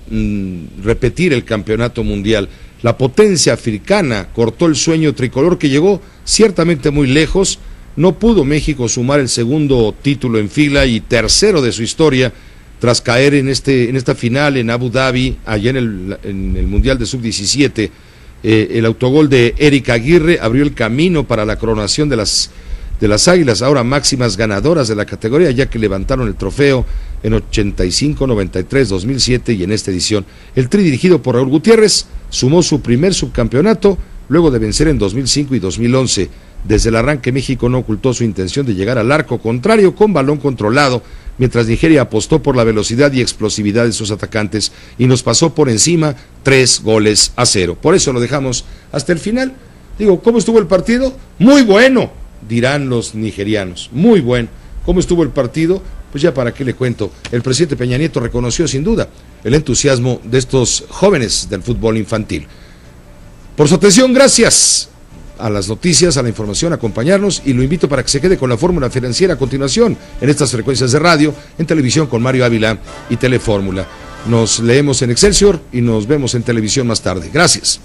repetir el campeonato mundial. La potencia africana cortó el sueño tricolor, que llegó ciertamente muy lejos. No pudo México sumar el segundo título en fila y tercero de su historia, tras caer en esta final en Abu Dhabi, allá en el Mundial de Sub-17. El autogol de Eric Aguirre abrió el camino para la coronación de las Águilas, ahora máximas ganadoras de la categoría, ya que levantaron el trofeo en 85, 93, 2007 y en esta edición. El Tri, dirigido por Raúl Gutiérrez, sumó su primer subcampeonato luego de vencer en 2005 y 2011. Desde el arranque, México no ocultó su intención de llegar al arco contrario con balón controlado, mientras Nigeria apostó por la velocidad y explosividad de sus atacantes y nos pasó por encima 3-0. Por eso lo dejamos hasta el final. Digo, ¿cómo estuvo el partido? Muy bueno, dirán los nigerianos, muy bueno. ¿Cómo estuvo el partido? Pues ya para qué le cuento. El presidente Peña Nieto reconoció sin duda el entusiasmo de estos jóvenes del fútbol infantil. Por su atención, gracias a las noticias, a la información, a acompañarnos, y lo invito para que se quede con la fórmula financiera a continuación en estas frecuencias de radio, en televisión con Mario Ávila y Telefórmula. Nos leemos en Excelsior y nos vemos en televisión más tarde. Gracias.